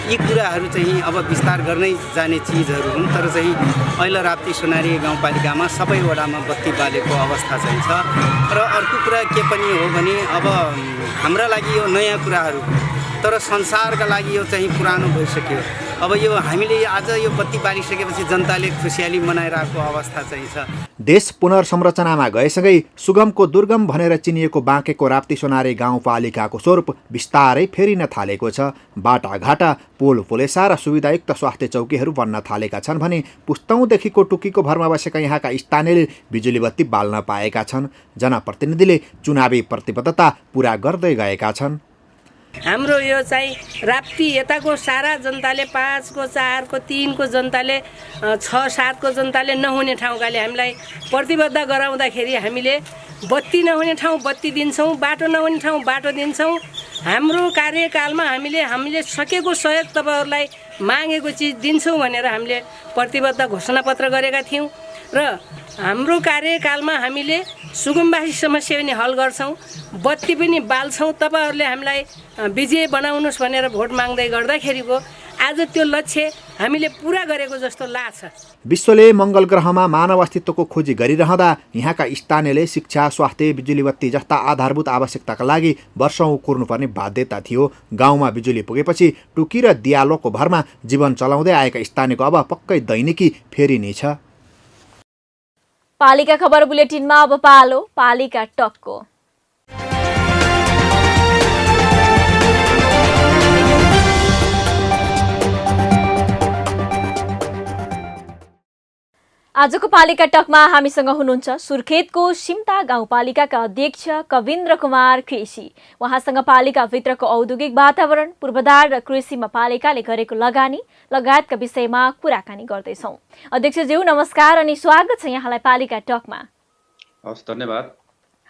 यी कुराहरू चाहिँ अब विस्तार गर्नै जाने चिजहरू हुन्, तर चाहिँ अहिले राप्ती सोनारी गाउँपालिकामा सबै वडामा बत्ती बालेको अवस्था चाहिँ छ। र अर्को कुरा के पनि हो भने अब हाम्रा लागि यो नयाँ कुराहरू, तर संसारका लागि यो चाहिँ पुरानो भइसक्यो। अब यो हामीले आज यो बत्ती बालिसकेपछि जनताले खुसियाली मनाइरहेको अवस्था चाहिँ छ। देश पुनर्संरचनामा गएसँगै सुगमको दुर्गम भनेर चिनिएको बाँकेको राप्ती सोनारी गाउँपालिकाको स्वरूप बिस्तारै फेरिन थालेको छ। बाटाघाटा, पोल पोलेसा र सुविधायुक्त स्वास्थ्य चौकीहरू बन्न थालेका छन् भने पुस्तौँदेखिको टुकीको भरमा बसेका यहाँका स्थानीयले बिजुली बत्ती बाल्न पाएका छन्। जनप्रतिनिधिले चुनावी प्रतिबद्धता पुरा गर्दै गएका छन्। हाम्रो यो चाहिँ राप्ती यताको सारा जनताले 5 को 4 को 3 को जनताले 6 7 को जनताले नहुने ठाउँकाले हामीलाई प्रतिबद्ध गराउँदाखेरि हामीले बत्ती नहुने ठाउँ बत्ती दिन्छौँ, बाटो नहुने ठाउँ बाटो दिन्छौँ। हाम्रो कार्यकालमा हामीले सकेको सहयोग तपाईँहरूलाई मागेको चिज दिन्छौँ भनेर हामीले प्रतिबद्ध घोषणापत्र गरेका थियौँ र हाम्रो कार्यकालमा हामीले सुगमवासी समस्या पनि हल गर्छौँ, बत्ती पनि बाल्छौँ। तपाईँहरूले हामीलाई विजय बनाउनुहोस् भनेर भोट माग्दै गर्दाखेरिको आज त्यो लक्ष्य हामीले पुरा गरेको जस्तो लाग्छ। विश्वले मङ्गल ग्रहमा मानव अस्तित्वको खोजी गरिरहँदा यहाँका स्थानीयले शिक्षा, स्वास्थ्य, बिजुली बत्ती जस्ता आधारभूत आवश्यकताका लागि वर्षौँ कुर्नुपर्ने बाध्यता थियो। गाउँमा बिजुली पुगेपछि टुकी र दियालोको भरमा जीवन चलाउँदै आएका स्थानीयको अब पक्कै दैनिकी फेरिनेछ। पालिका खबर बुलेटिनमा अब पालो पालिका टकको। आजको पालिका टकमा हामीसँग हुनुहुन्छ सुर्खेतको सिम्ता गाउँपालिकाका अध्यक्ष कविन्द्र कुमार कृषि। उहाँसँग पालिकाभित्रको औद्योगिक वातावरण, पूर्वाधार र कृषिमा पालिकाले गरेको लगानी लगायतका विषयमा कुराकानी गर्दैछौँ। अध्यक्षज्यू नमस्कार अनि स्वागत छ यहाँलाई पालिका टकमा। हस्, धन्यवाद।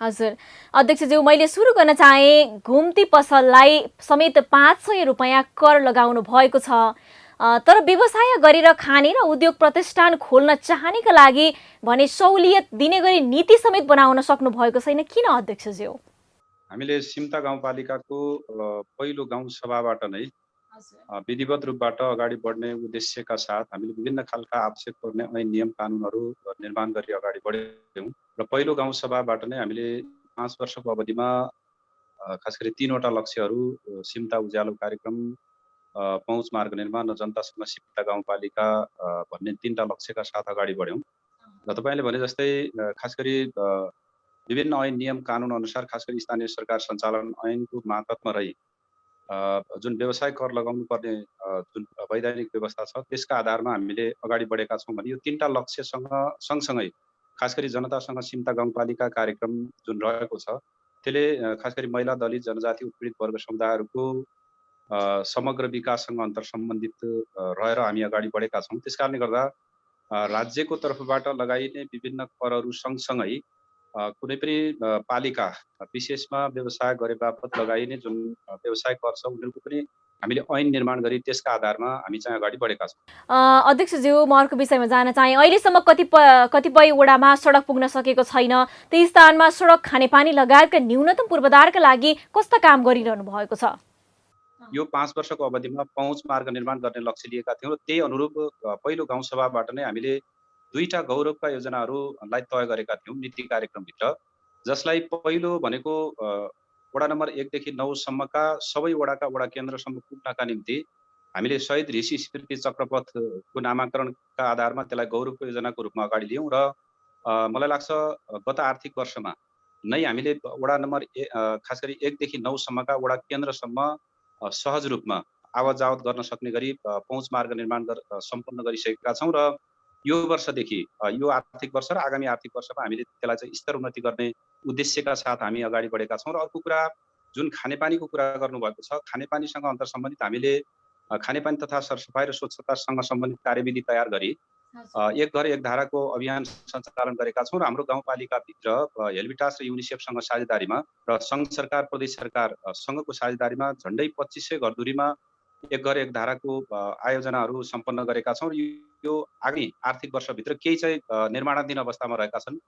हजुर अध्यक्षज्यू, मैले सुरु गर्न चाहे घुम्ती पसललाई समेत 500 रुपैयाँ कर लगाउनु भएको छ, तर व्यवसाय गरेर खाने र उद्योग प्रतिष्ठान खोल्न चाहनेका लागि भने सहुलियत दिने गरी नीति समेत बनाउन सक्नु भएको छैन, किन अध्यक्षज्यू? हामीले सिम्ता गाउँपालिकाको पहिलो गाउँ सभाबाट नै विधिवत रूपबाट अगाडि बढ्ने उद्देश्यका साथ हामीले विभिन्न खालका आवश्यक पर्ने ऐन नियम कानुनहरू निर्माण गरी अगाडि बढ्यौँ र पहिलो गाउँ सभाबाट नै हामीले 5 वर्षको अवधिमा खास गरी 3वटा लक्ष्यहरू सिम्ता उज्यालो कार्यक्रम, पहुँच मार्ग निर्माण र जनतासँग सिम्ता गाउँपालिका भन्ने 3टा लक्ष्यका साथ अगाडि बढ्यौँ। र तपाईँले भने जस्तै खास गरी विभिन्न ऐन नियम कानुन अनुसार खास गरी स्थानीय सरकार सञ्चालन ऐनको मातहतमा रही जुन व्यवसाय कर लगाउनु पर्ने जुन वैधानिक व्यवस्था छ त्यसका आधारमा हामीले अगाडि बढेका छौँ भने यो 3टा लक्ष्यसँग सँगसँगै खास गरी जनतासँग सिम्ता गाउँपालिका कार्यक्रम जुन रहेको छ त्यसले खास गरी महिला, दलित, जनजाति, उत्पीडित वर्ग समुदायहरूको समग्र विकाससँग अन्तर सम्बन्धित रहेर हामी अगाडि बढेका छौँ। त्यसकारणले गर्दा राज्यको तर्फबाट लगाइने विभिन्न करहरू सँगसँगै कुनै पनि पालिका विशेषमा व्यवसाय गरे बापत लगाइने जुन व्यवसाय कर छ उनीहरूको पनि हामीले ऐन निर्माण गरी त्यसका आधारमा हामी चाहिँ अगाडि बढेका छौँ। अध्यक्षज्यू, म अर्को विषयमा जान चाहे, अहिलेसम्म कतिपय वडामा सडक पुग्न सकेको छैन, त्यही स्थानमा सडक, खानेपानी लगायतका न्यूनतम पूर्वाधारका लागि कस्ता काम गरिरहनु भएको छ? यो 5 वर्षको अवधिमा पहुँच मार्ग निर्माण गर्ने लक्ष्य लिएका थियौँ र त्यही अनुरूप पहिलो गाउँ सभाबाट नै हामीले 2टा गौरवका योजनाहरूलाई तय गरेका थियौँ नीति कार्यक्रमभित्र, जसलाई पहिलो भनेको वडा नम्बर 1 देखि 9 सम्मका सबै वडाका वडा केन्द्रसम्म पुग्नका निम्ति हामीले शहीद ऋषि स्मृति चक्रपथको नामाकरणका आधारमा त्यसलाई गौरवको योजनाको रूपमा अगाडि लियौँ र मलाई लाग्छ गत आर्थिक वर्षमा नै हामीले वडा नम्बर खास गरी 1 देखि 9 सम्मका वडा केन्द्रसम्म सहज रूपमा आवत जावत गर्न सक्ने गरी पहुँच मार्ग निर्माण सम्पन्न गरिसकेका छौँ र यो वर्षदेखि यो आर्थिक वर्ष र आगामी आर्थिक वर्षमा हामीले त्यसलाई चाहिँ स्तर उन्नति गर्ने उद्देश्यका साथ हामी अगाडि बढेका छौँ। र अर्को कुरा जुन खानेपानीको कुरा गर्नुभएको छ, खानेपानीसँग अन्तर सम्बन्धित हामीले खानेपानी तथा सरसफाइ र स्वच्छतासँग सम्बन्धित कार्यविधि तयार गरी एक घर एक धाराको अभियान सञ्चालन गरेका छौँ र हाम्रो गाउँपालिकाभित्र हेल्बिटास र युनिसेफसँग साझेदारीमा र सङ्घ सरकार प्रदेश सरकारसँगको साझेदारीमा झन्डै 2500 घरधुरीमा एक घर एक धाराको आयोजनाहरू सम्पन्न गरेका छौँ र यो आगामी आर्थिक वर्षभित्र केही चाहिँ निर्माणाधीन अवस्थामा रहेका छन्।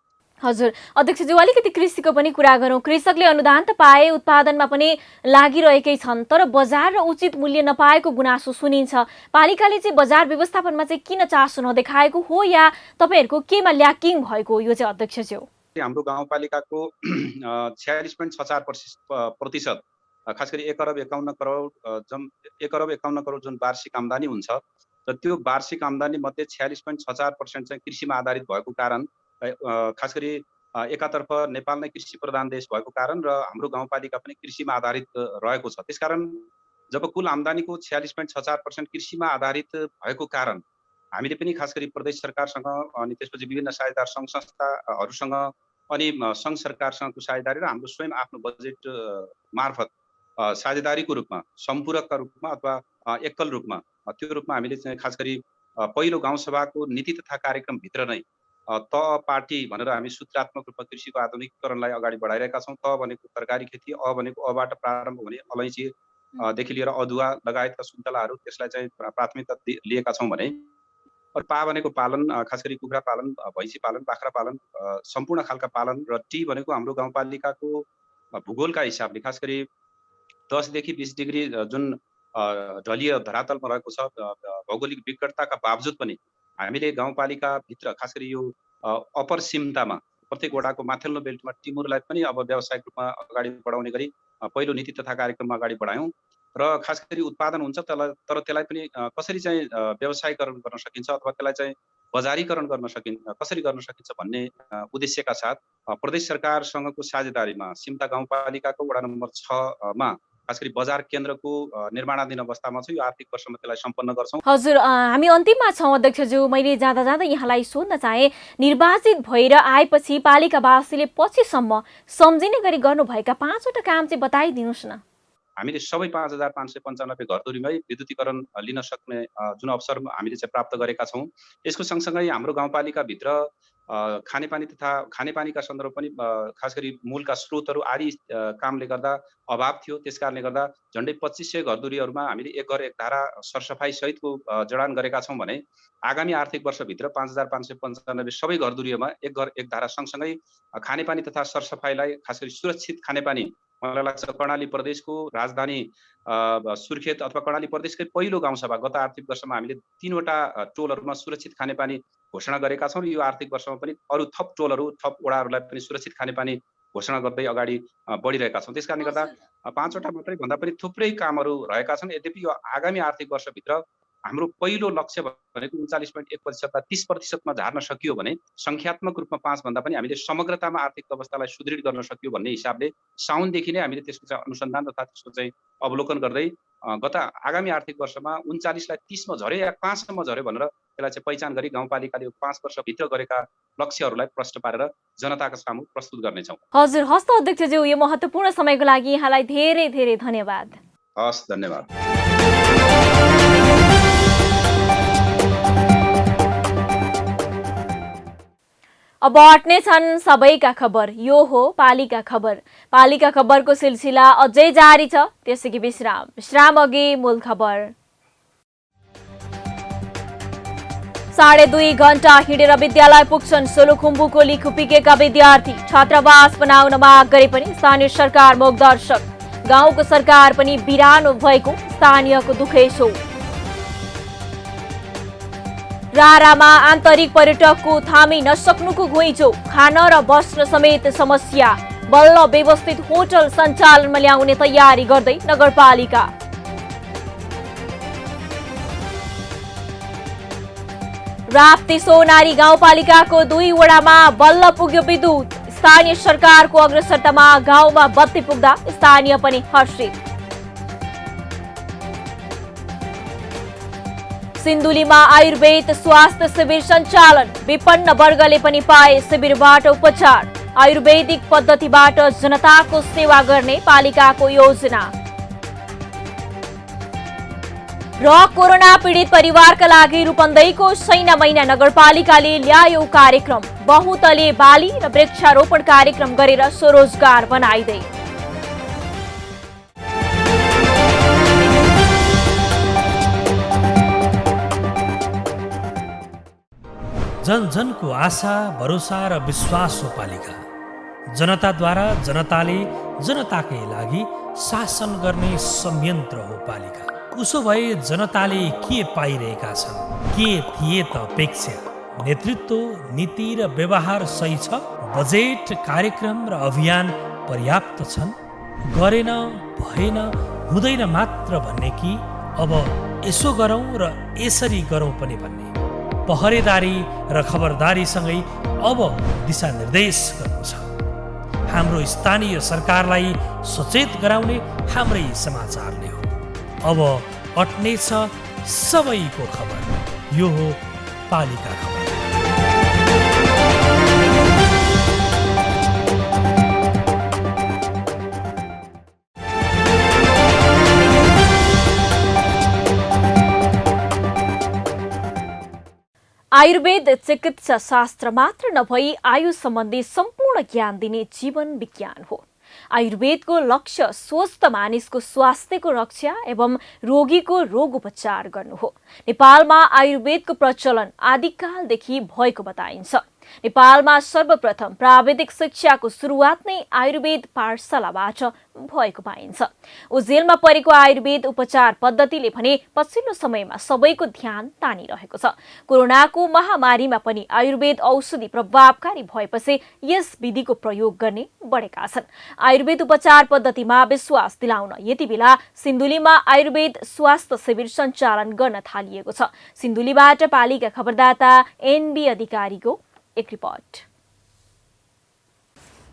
हजुर अध्यक्षज्यू, अलिकति कृषिको पनि कुरा गरौँ। कृषकले अनुदान त पाए, उत्पादनमा पनि लागिरहेकै छन्, तर बजार र उचित मूल्य नपाएको गुनासो सुनिन्छ। पालिकाले चाहिँ बजार व्यवस्थापनमा चाहिँ किन चासो नदेखाएको हो या तपाईँहरूको केमा ल्याकिङ भएको यो चाहिँ अध्यक्षज्यू? हाम्रो गाउँपालिकाको 46.64% खास गरी 1 अरब 51 करोड जुन वार्षिक आम्दानी हुन्छ र त्यो वार्षिक आम्दानी मध्ये 46.64% चाहिँ कृषिमा आधारित भएको कारण, खास गरी एकातर्फ नेपाल नै कृषि प्रधान देश भएको कारण र हाम्रो गाउँपालिका पनि कृषिमा आधारित रहेको छ। त्यसकारण जब कुल आम्दानीको 46.64% कृषिमा आधारित भएको कारण हामीले पनि खास गरी प्रदेश सरकारसँग अनि त्यसपछि विभिन्न साझेदार सङ्घ संस्थाहरूसँग अनि सङ्घ सरकारसँगको साझेदारी र हाम्रो स्वयं आफ्नो बजेट मार्फत साझेदारीको रूपमा, सम्पूरकका रूपमा अथवा एकल रूपमा त्यो रूपमा हामीले चाहिँ खास गरी पहिलो गाउँसभाको नीति तथा कार्यक्रमभित्र नै त पार्टी भनेर हामी सूत्रात्मक रूपमा कृषिको आधुनिकीकरणलाई अगाडि बढाइरहेका छौँ। त भनेको तरकारी खेती, भनेको अबाट प्रारम्भ हुने अलैँचीदेखि लिएर अदुवा लगायतका सुन्तलाहरू, त्यसलाई चाहिँ प्राथमिकता लिएका छौँ भने पा भनेको पालन, खास गरी कुखुरा पालन, भैँसी पालन, बाख्रा पालन, सम्पूर्ण खालका पालन र टी भनेको हाम्रो गाउँपालिकाको भूगोलका हिसाबले खास गरी 10 देखि 20 डिग्री जुन ढलीय धरातलमा रहेको छ, भौगोलिक विकटताका बावजुद पनि हामीले गाउँपालिकाभित्र खास गरी यो अप्पर सिमतामा प्रत्येक वडाको माथिल्लो बेल्टमा टिमुरलाई पनि अब व्यावसायिक रूपमा अगाडि बढाउने गरी पहिलो नीति तथा कार्यक्रममा अगाडि बढायौँ र खास गरी उत्पादन हुन्छ तर त्यसलाई पनि कसरी चाहिँ व्यवसायीकरण गर्न सकिन्छ अथवा त्यसलाई चाहिँ बजारीकरण कसरी गर्न सकिन्छ भन्ने उद्देश्यका साथ प्रदेश सरकारसँगको साझेदारीमा सिमता गाउँपालिकाको वडा नम्बर 6 मा खास गरी बजार केन्द्रको निर्माणाधीन अवस्थामा छ। यो आर्थिक वर्षमा त्यसलाई सम्पन्न गर्छौँ। हजुर हामी अन्तिममा छौँ अध्यक्षज्यू। मैले जाँदा यहाँलाई सोध्न चाहे, निर्वाचित भएर आएपछि पालिकावासीले पछिसम्म सम्झिने गरी गर्नुभएका 5वटा काम चाहिँ बताइदिनुहोस् न। हामीले सबै 5595 घरधुरीमै विद्युतीकरण लिन सक्ने जुन अवसर हामीले चाहिँ प्राप्त गरेका छौँ। यसको सँगसँगै हाम्रो गाउँपालिकाभित्र खानेपानीका सन्दर्भ पनि खास गरी मूलका स्रोतहरू आदि कामले गर्दा अभाव थियो। त्यसकारणले गर्दा झन्डै 2500 घरधुरीहरूमा हामीले एक घर एक धारा सरसफाई सहितको जडान गरेका छौँ भने आगामी आर्थिक वर्षभित्र 5595 सबै घरधुरीहरूमा एक घर एक धारा सँगसँगै खानेपानी तथा सरसफाइलाई खास गरी सुरक्षित खानेपानी, मलाई लाग्छ कर्णाली प्रदेशको राजधानी सुर्खेत अथवा कर्णाली प्रदेशकै पहिलो गाउँसभा गत आर्थिक वर्षमा हामीले 3वटा टोलहरूमा सुरक्षित खानेपानी घोषणा गरेका छौँ र यो आर्थिक वर्षमा पनि अरू थप टोलहरू, थप वडाहरूलाई पनि सुरक्षित खानेपानी घोषणा गर्दै अगाडि बढिरहेका छौँ। त्यसकारणले गर्दा 5वटा मात्रै भन्दा पनि थुप्रै कामहरू रहेका छन्। यद्यपि यो आगामी आर्थिक वर्षभित्र हाम्रो पहिलो लक्ष्य भनेको 39.1%लाई 30%मा झार्न सकियो भने संख्यात्मक रूपमा 5 भन्दा पनि हामीले समग्रतामा आर्थिक अवस्थालाई सुदृढ गर्न सकियो भन्ने हिसाबले साउनदेखि नै हामीले त्यसको चाहिँ अनुसन्धान तथा त्यसको चाहिँ अवलोकन गर्दै गत आगामी आर्थिक वर्षमा 39लाई 30मा झर्यो या 5सम्म झर्यो भनेर त्यसलाई चाहिँ पहिचान गरी गाउँपालिकाले 5 वर्षभित्र गरेका लक्ष्यहरूलाई प्रश्न पारेर जनताका सामु प्रस्तुत गर्नेछौँ। हजुर हस्त अध्यक्षज्यू, यो महत्त्वपूर्ण समयको लागि यहाँलाई धेरै धेरै धन्यवाद। हस्, धन्यवाद। अब अट्ने छन् सबैका खबर। यो हो पालिका खबर। पालिका खबरको सिलसिला अझै जारी छ, त्यसैकी विश्राम अघि मूल खबर। 2.5 घण्टा हिँडेर विद्यालय पुग्छन् सोलुखुम्बुको लिखुपिकेका विद्यार्थी। छात्रावास बनाउन माग गरे पनि स्थानीय सरकार मोगदर्शक। गाउँको सरकार पनि बिरानो भएको स्थानीयको दुखेसो। रारामा आन्तरिक पर्यटकको थामी नसक्नुको घुइँचो। खान र बस्न समेत समस्या। बल्ल व्यवस्थित होटल सञ्चालनमा ल्याउने तयारी गर्दै नगरपालिका। राप्ती सोनारी गाउँपालिकाको 2 वडामा बल्ल पुग्यो विद्युत। स्थानीय सरकारको अग्रसरतामा गाउँमा बत्ती पुग्दा स्थानीय पनि हर्षित। सिन्धुलीमा आयुर्वेद स्वास्थ्य शिविर सञ्चालन। विपन्न वर्गले पनि पाए शिविरबाट उपचार। आयुर्वेदिक पद्धतिबाट जनताको सेवा गर्ने पालिकाको योजना। र कोरोना पीडित परिवारका लागि रूपन्देहीको सैना मैना नगरपालिकाले ल्यायो कार्यक्रम। बहुतले बाली र वृक्षारोपण कार्यक्रम गरेर स्वरोजगार बनाइदै। जन जनको आशा भरोसा र विश्वास हो पालिका। जनताद्वारा जनताले जनताकै लागि शासन गर्ने संयन्त्र हो पालिका। उसो भए जनताले के पाइरहेका छन्? के थिए त अपेक्षा? नेतृत्व, नीति र व्यवहार सही छ? बजेट, कार्यक्रम र अभियान पर्याप्त छन्? गरेन, भएन, हुँदैन मात्र भन्ने कि अब यसो गरौँ र यसरी गरौँ पनि भन्ने? पहरेदारी र खबरदारीसँगै अब दिशानिर्देश गर्नु छ। हाम्रो स्थानीय सरकारलाई सचेत गराउने हाम्रै समाचारले हो। अब अट्ने छ सबैको खबर। यो हो पालिका खबर। आयुर्वेद चिकित्सा शास्त्र मात्र नभई आयु सम्बन्धी सम्पूर्ण ज्ञान दिने जीवन विज्ञान हो। आयुर्वेदको लक्ष्य स्वस्थ मानिसको स्वास्थ्यको रक्षा एवं रोगीको रोग उपचार गर्नु हो। नेपालमा आयुर्वेदको प्रचलन आदिकालदेखि भएको बताइन्छ। नेपालमा सर्वप्रथम प्राविधिक शिक्षाको सुरुवात नै आयुर्वेद पाठशालाबाट भएको पाइन्छ। उजेलमा परेको आयुर्वेद उपचार पद्धतिले भने पछिल्लो समयमा सबैको ध्यान तानिरहेको छ। कोरोनाको महामारीमा पनि आयुर्वेद औषधि प्रभावकारी भएपछि यस विधिको प्रयोग गर्ने बढेका छन्। आयुर्वेद उपचार पद्धतिमा विश्वास दिलाउन यति बेला सिन्धुलीमा आयुर्वेद स्वास्थ्य शिविर सञ्चालन गर्न थालिएको छ। सिन्धुलीबाट पालिका खबरदाता एनबी अधिकारीको एक रिपोर्ट।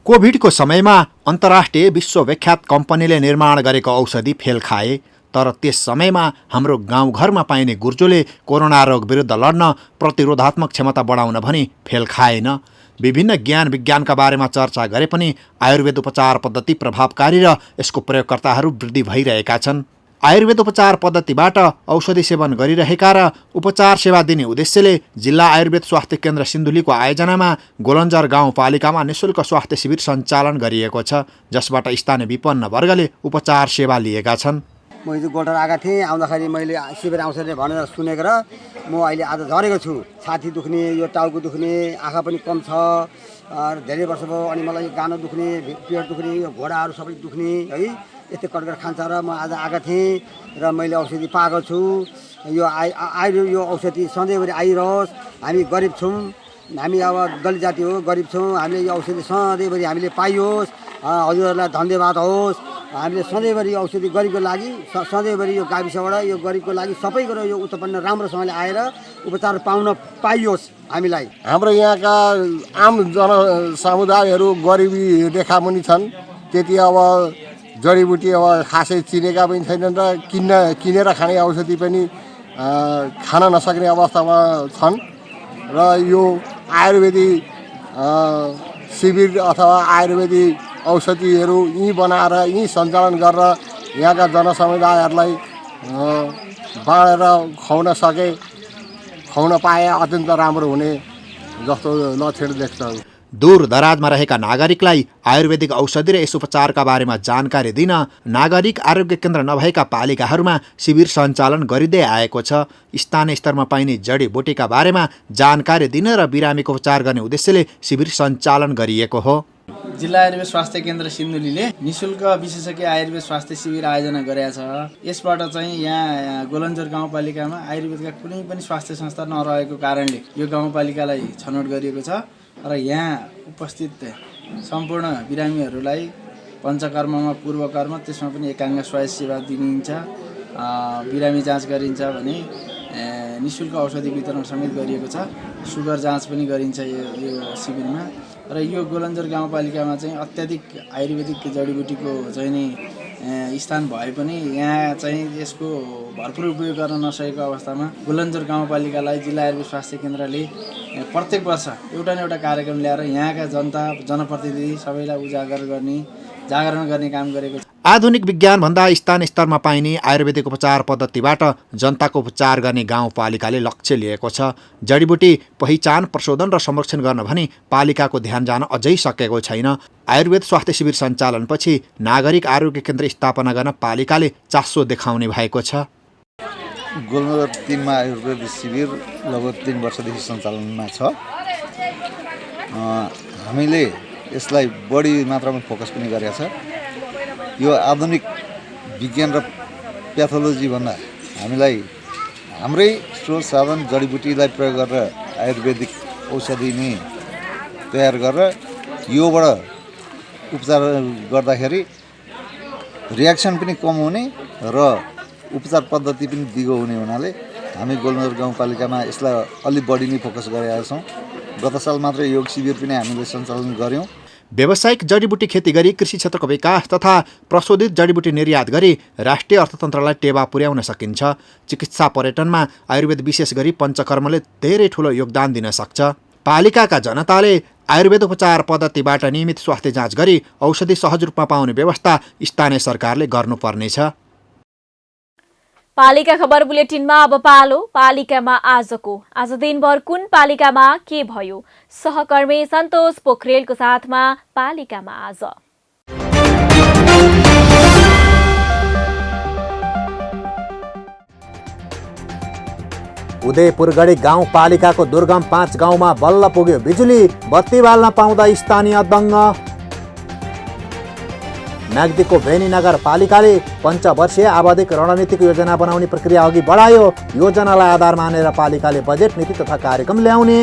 कोभिडको समयमा अन्तर्राष्ट्रिय विश्वविख्यात कम्पनीले निर्माण गरेको औषधि फेल खाए, तर त्यस समयमा हाम्रो गाउँघरमा पाइने गुर्जोले कोरोना रोग विरुद्ध लड्न प्रतिरोधात्मक क्षमता बढाउन भनी फेल खाएन। विभिन्न ज्ञान विज्ञानका बारेमा चर्चा गरे पनि आयुर्वेद उपचार पद्धति प्रभावकारी र यसको प्रयोगकर्ताहरू वृद्धि भइरहेका छन्। आयुर्वेद उपचार पद्धतिबाट औषधि सेवन गरिरहेका र उपचार सेवा दिने उद्देश्यले जिल्ला आयुर्वेद स्वास्थ्य केन्द्र सिन्धुलीको आयोजनामा गोलन्जर गाउँपालिकामा निःशुल्क स्वास्थ्य शिविर सञ्चालन गरिएको छ, जसबाट स्थानीय विपन्न वर्गले उपचार सेवा लिएका छन्। म हिजो गोल्टर आएको थिएँ, आउँदाखेरि मैले शिविर आउँछ भनेर सुनेको र म अहिले आज झरेको छु। छाती दुख्ने, यो टाउको दुख्ने, आँखा पनि कम छ, धेरै वर्ष भयो। अनि मलाई गानो दुख्ने, पेट दुख्ने, यो घोडाहरू सबै दुख्ने है, यस्तै कटकर खान्छ र म आज आएको थिएँ र मैले औषधि पाएको छु। यो यो औषधि सधैँभरि आइरहोस्। हामी गरिब छौँ, हामी अब दलित जाति हो, गरिब छौँ। हामीले यो औषधि सधैँभरि हामीले पाइयोस्। हजुरहरूलाई धन्यवाद होस्। हामीले सधैँभरि औषधि गरिबको लागि, सधैँभरि यो गाविसबाट यो गरिबको लागि सबैको यो उत्पन्न राम्रोसँगले आएर उपचार पाउन पाइयोस्। हामीलाई हाम्रो यहाँका आम जनसमुदायहरू गरिबी रेखामुनि छन्। त्यति अब जडीबुटी अब खासै चिनेका पनि छैनन् र किनेर खाने औषधि पनि खान नसक्ने अवस्थामा छन्। र यो आयुर्वेदिक शिविर अथवा आयुर्वेदिक औषधिहरू यहीँ बनाएर यहीँ सञ्चालन गरेर यहाँका जनसमुदायहरूलाई बाँडेर खुवाउन पाए अत्यन्त राम्रो हुने जस्तो लक्षण देख्छ। दूर दराजमा रहेका नागरिकलाई आयुर्वेदिक औषधि र यस उपचारका बारेमा जानकारी दिन नागरिक आरोग्य केन्द्र नभएका पालिकाहरूमा शिविर सञ्चालन गरिँदै आएको छ। स्थानीय स्तरमा पाइने जडीबुटीका बारेमा जानकारी दिन र बिरामीको उपचार गर्ने उद्देश्यले शिविर सञ्चालन गरिएको हो। जिल्ला आयुर्वेद स्वास्थ्य केन्द्र सिन्धुलीले निःशुल्क विशेषज्ञ आयुर्वेद स्वास्थ्य शिविर आयोजना गरेको छ। यसबाट चाहिँ यहाँ गोलन्जर गाउँपालिकामा आयुर्वेदका कुनै पनि स्वास्थ्य संस्था नरहेको कारणले यो गाउँपालिकालाई छनौट गरिएको छ र यहाँ उपस्थित सम्पूर्ण बिरामीहरूलाई पञ्चकर्ममा पूर्वकर्म, त्यसमा पनि एकाङ्ग स्वास्थ्य सेवा दिइन्छ। बिरामी जाँच गरिन्छ भने निःशुल्क औषधि वितरण समेत गरिएको छ। सुगर जाँच पनि गरिन्छ यो शिविरमा। र यो गोलन्जर गाउँपालिकामा चाहिँ अत्याधिक आयुर्वेदिक जडीबुटीको चाहिँ नि स्थान भए पनि यहाँ चाहिँ यसको भरपुर उपयोग गर्न नसकेको अवस्थामा गोलन्जर गाउँपालिकालाई जिल्ला आयुर्वेद स्वास्थ्य केन्द्रले प्रत्येक वर्ष एउटा न एउटा कार्यक्रम ल्याएर यहाँका जनता, जनप्रतिनिधि सबैलाई जागरण गर्ने काम गरेको छ। आधुनिक विज्ञानभन्दा स्थानीय स्तरमा पाइने आयुर्वेदिक उपचार पद्धतिबाट जनताको उपचार गर्ने गाउँपालिकाले लक्ष्य लिएको छ। जडीबुटी पहिचान, प्रशोधन र संरक्षण गर्न भनी पालिकाको ध्यान जान अझै सकेको छैन। आयुर्वेद स्वास्थ्य शिविर सञ्चालनपछि नागरिक आरोग्य केन्द्र स्थापना गर्न पालिकाले चासो देखाउने भएको छ। गोलनगर 3 मा आयुर्वेद शिविर लगभग 3 वर्षदेखि सञ्चालनमा छ। हामीले यसलाई बढी मात्रामा फोकस पनि गरेका छ। यो आधुनिक विज्ञान र प्याथोलोजी भन्दा हामीलाई हाम्रै स्रोत साधन जडीबुटीलाई प्रयोग गरेर आयुर्वेदिक औषधि नै तयार गरेर योबाट उपचार गर्दाखेरि रियाक्सन पनि कम हुने र उपचार पद्धति पनि दिगो हुने हुनाले हामी गोलनगर गाउँपालिकामा यसलाई अलि बढी नै फोकस गरेका छौँ। गत साल मात्र योग शिविर पनि हामीले सञ्चालन गर्यौँ। व्यावसायिक जडीबुटी खेती गरी कृषि क्षेत्रको विकास तथा प्रशोधित जडीबुटी निर्यात गरी राष्ट्रिय अर्थतन्त्रलाई टेवा पुर्याउन सकिन्छ। चिकित्सा पर्यटनमा आयुर्वेद विशेष गरी पञ्चकर्मले धेरै ठूलो योगदान दिन सक्छ। पालिकाका जनताले आयुर्वेद उपचार पद्धतिबाट नियमित स्वास्थ्य जाँच गरी औषधि सहज रूपमा पाउने व्यवस्था स्थानीय सरकारले गर्नुपर्नेछ। पालिका खबर बुलेटिनमा अब पालो पालिकामा आजको। आज दिनभर कुन पालिकामा के भयो? सहकर्मी सन्तोष पोखरेलको साथमा पालिकामा आज। उदयपुरगढी गाउँपालिकाको दुर्गम 5 गाउँमा बल्ल पुग्यो बिजुली, बत्ती बाल्न पाउँदा स्थानीय दङ्ग। म्याग्दीको बेनी नगरपालिकाले पञ्चवर्षीय आवधिक रणनीतिक योजना बनाउने प्रक्रिया अघि बढायो। योजनालाई आधार मानेर पालिकाले बजेट नीति तथा कार्यक्रम ल्याउने।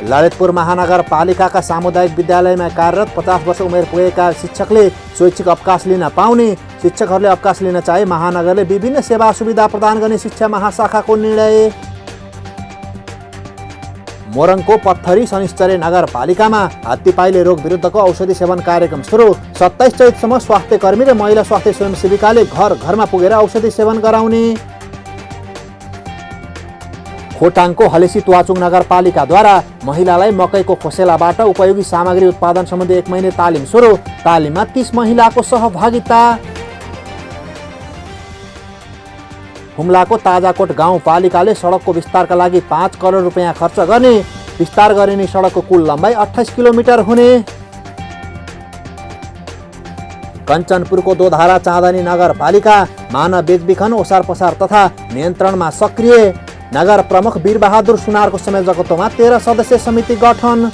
ललितपुर महानगरपालिकाका सामुदायिक विद्यालयमा कार्यरत 50 वर्ष उमेर पुगेका शिक्षकले स्वैच्छिक अवकाश लिन पाउने। शिक्षकहरूले अवकाश लिन चाहे महानगरले विभिन्न सेवा सुविधा प्रदान गर्ने शिक्षा महाशाखाको निर्णय। मोरङको पत्थरी शनिश्चरी नगरपालिकामा हात्तीपाइले रोग विरुद्धको औषधि सेवन कार्यक्रम सुरु। 27 चैतसम्म स्वास्थ्य कर्मी र महिला स्वास्थ्य स्वयंसेविकाले घर घरमा पुगेर औषधि सेवन गराउने। खोटाङको हलेसी तुवाचुङ नगरपालिकाद्वारा महिलालाई मकैको खोसेलाबाट उपयोगी सामग्री उत्पादन सम्बन्धी 1 महिने तालिम सुरु। तालिममा 30 महिलाको सहभागिता। हुम्लाको ताजाकोट गाउँपालिकाले सडकको विस्तारका लागि 5 करोड रुपियाँ खर्च गर्ने। विस्तार गरिने सडकको कुल लम्बाइ 28 किलोमिटर हुने। कञ्चनपुरको दोधारा चाँदनी नगरपालिका मानव बेचबिखन ओसार पसार तथा नियन्त्रणमा सक्रिय। नगर प्रमुख वीरबहादुर सुनारको संयोजकत्वमा 13 सदस्यीय समिति गठन।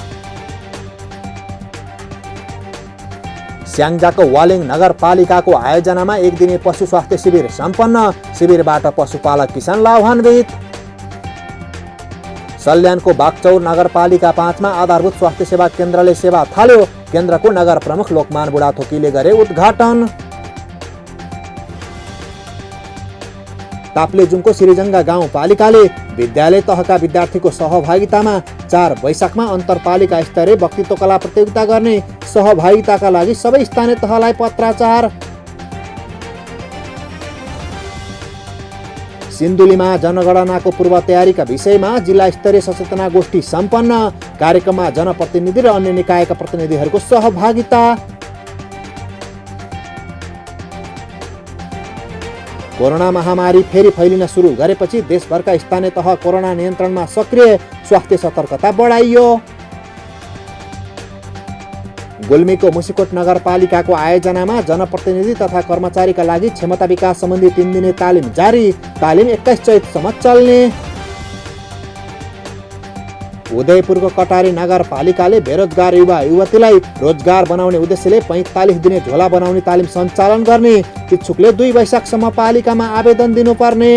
स्याङ्जाको वालिङ नगरपालिकाको आयोजनामा 1 दिने पशु स्वास्थ्य शिविर सम्पन्न। शिविरबाट पशुपालक किसान लाभान्वित। सल्यानको बागचौर नगरपालिका 5 मा आधारभूत स्वास्थ्य सेवा केन्द्रले सेवा थाल्यो। केन्द्रको नगर प्रमुख लोकमान बुढाथोकीले गरे उद्घाटन। ताप्लेजुङको सिरिजङ्गा गाउँपालिकाले विद्यालय तहका विद्यार्थीको सहभागितामा 4 वैशाखमा अन्तरपालिका स्तरीय वक्तित्व कला प्रतियोगिता गर्ने। सहभागिताका लागि सबै स्थानीय तहलाई पत्राचार। सिन्धुलीमा जनगणनाको पूर्व तयारीका विषयमा जिल्ला स्तरीय सचेतना गोष्ठी सम्पन्न। कार्यक्रममा जनप्रतिनिधि र अन्य निकायका प्रतिनिधिहरूको सहभागिता। कोरोना महामारी फेरि फैलिन सुरु गरेपछि देशभरका स्थानीय तह कोरोना नियन्त्रणमा सक्रिय। स्वास्थ्य सतर्कता बढाइयो। गुल्मीको मुसिकोट नगरपालिकाको आयोजनामा जनप्रतिनिधि तथा कर्मचारीका लागि क्षमता विकास सम्बन्धी 3 दिने तालिम जारी। तालिम 21 चैतसम्म चल्ने। उदयपुरको कटारी नगरपालिकाले बेरोजगार युवा युवतीलाई रोजगार बनाउने उद्देश्यले 45 दिने झोला बनाउने तालिम सञ्चालन गर्ने। इच्छुकले 2 वैशाखसम्म पालिकामा आवेदन दिनुपर्ने।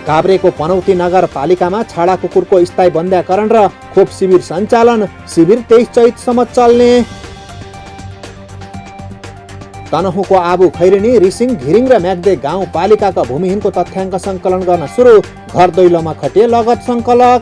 काभ्रेको पनौती नगरपालिकामा छाडा कुकुरको स्थायी बन्ध्याकरण र खोप शिविर सञ्चालन। शिविर 23 चैतसम्म चल्ने। तनहुँको आबु खैरेनी, रिसिङ, घिरिङ र म्याग्दे गाउँपालिकाका भूमिहीनको तथ्याङ्क सङ्कलन गर्न सुरु। घर दैलोमा खटिए लगत सङ्कलक।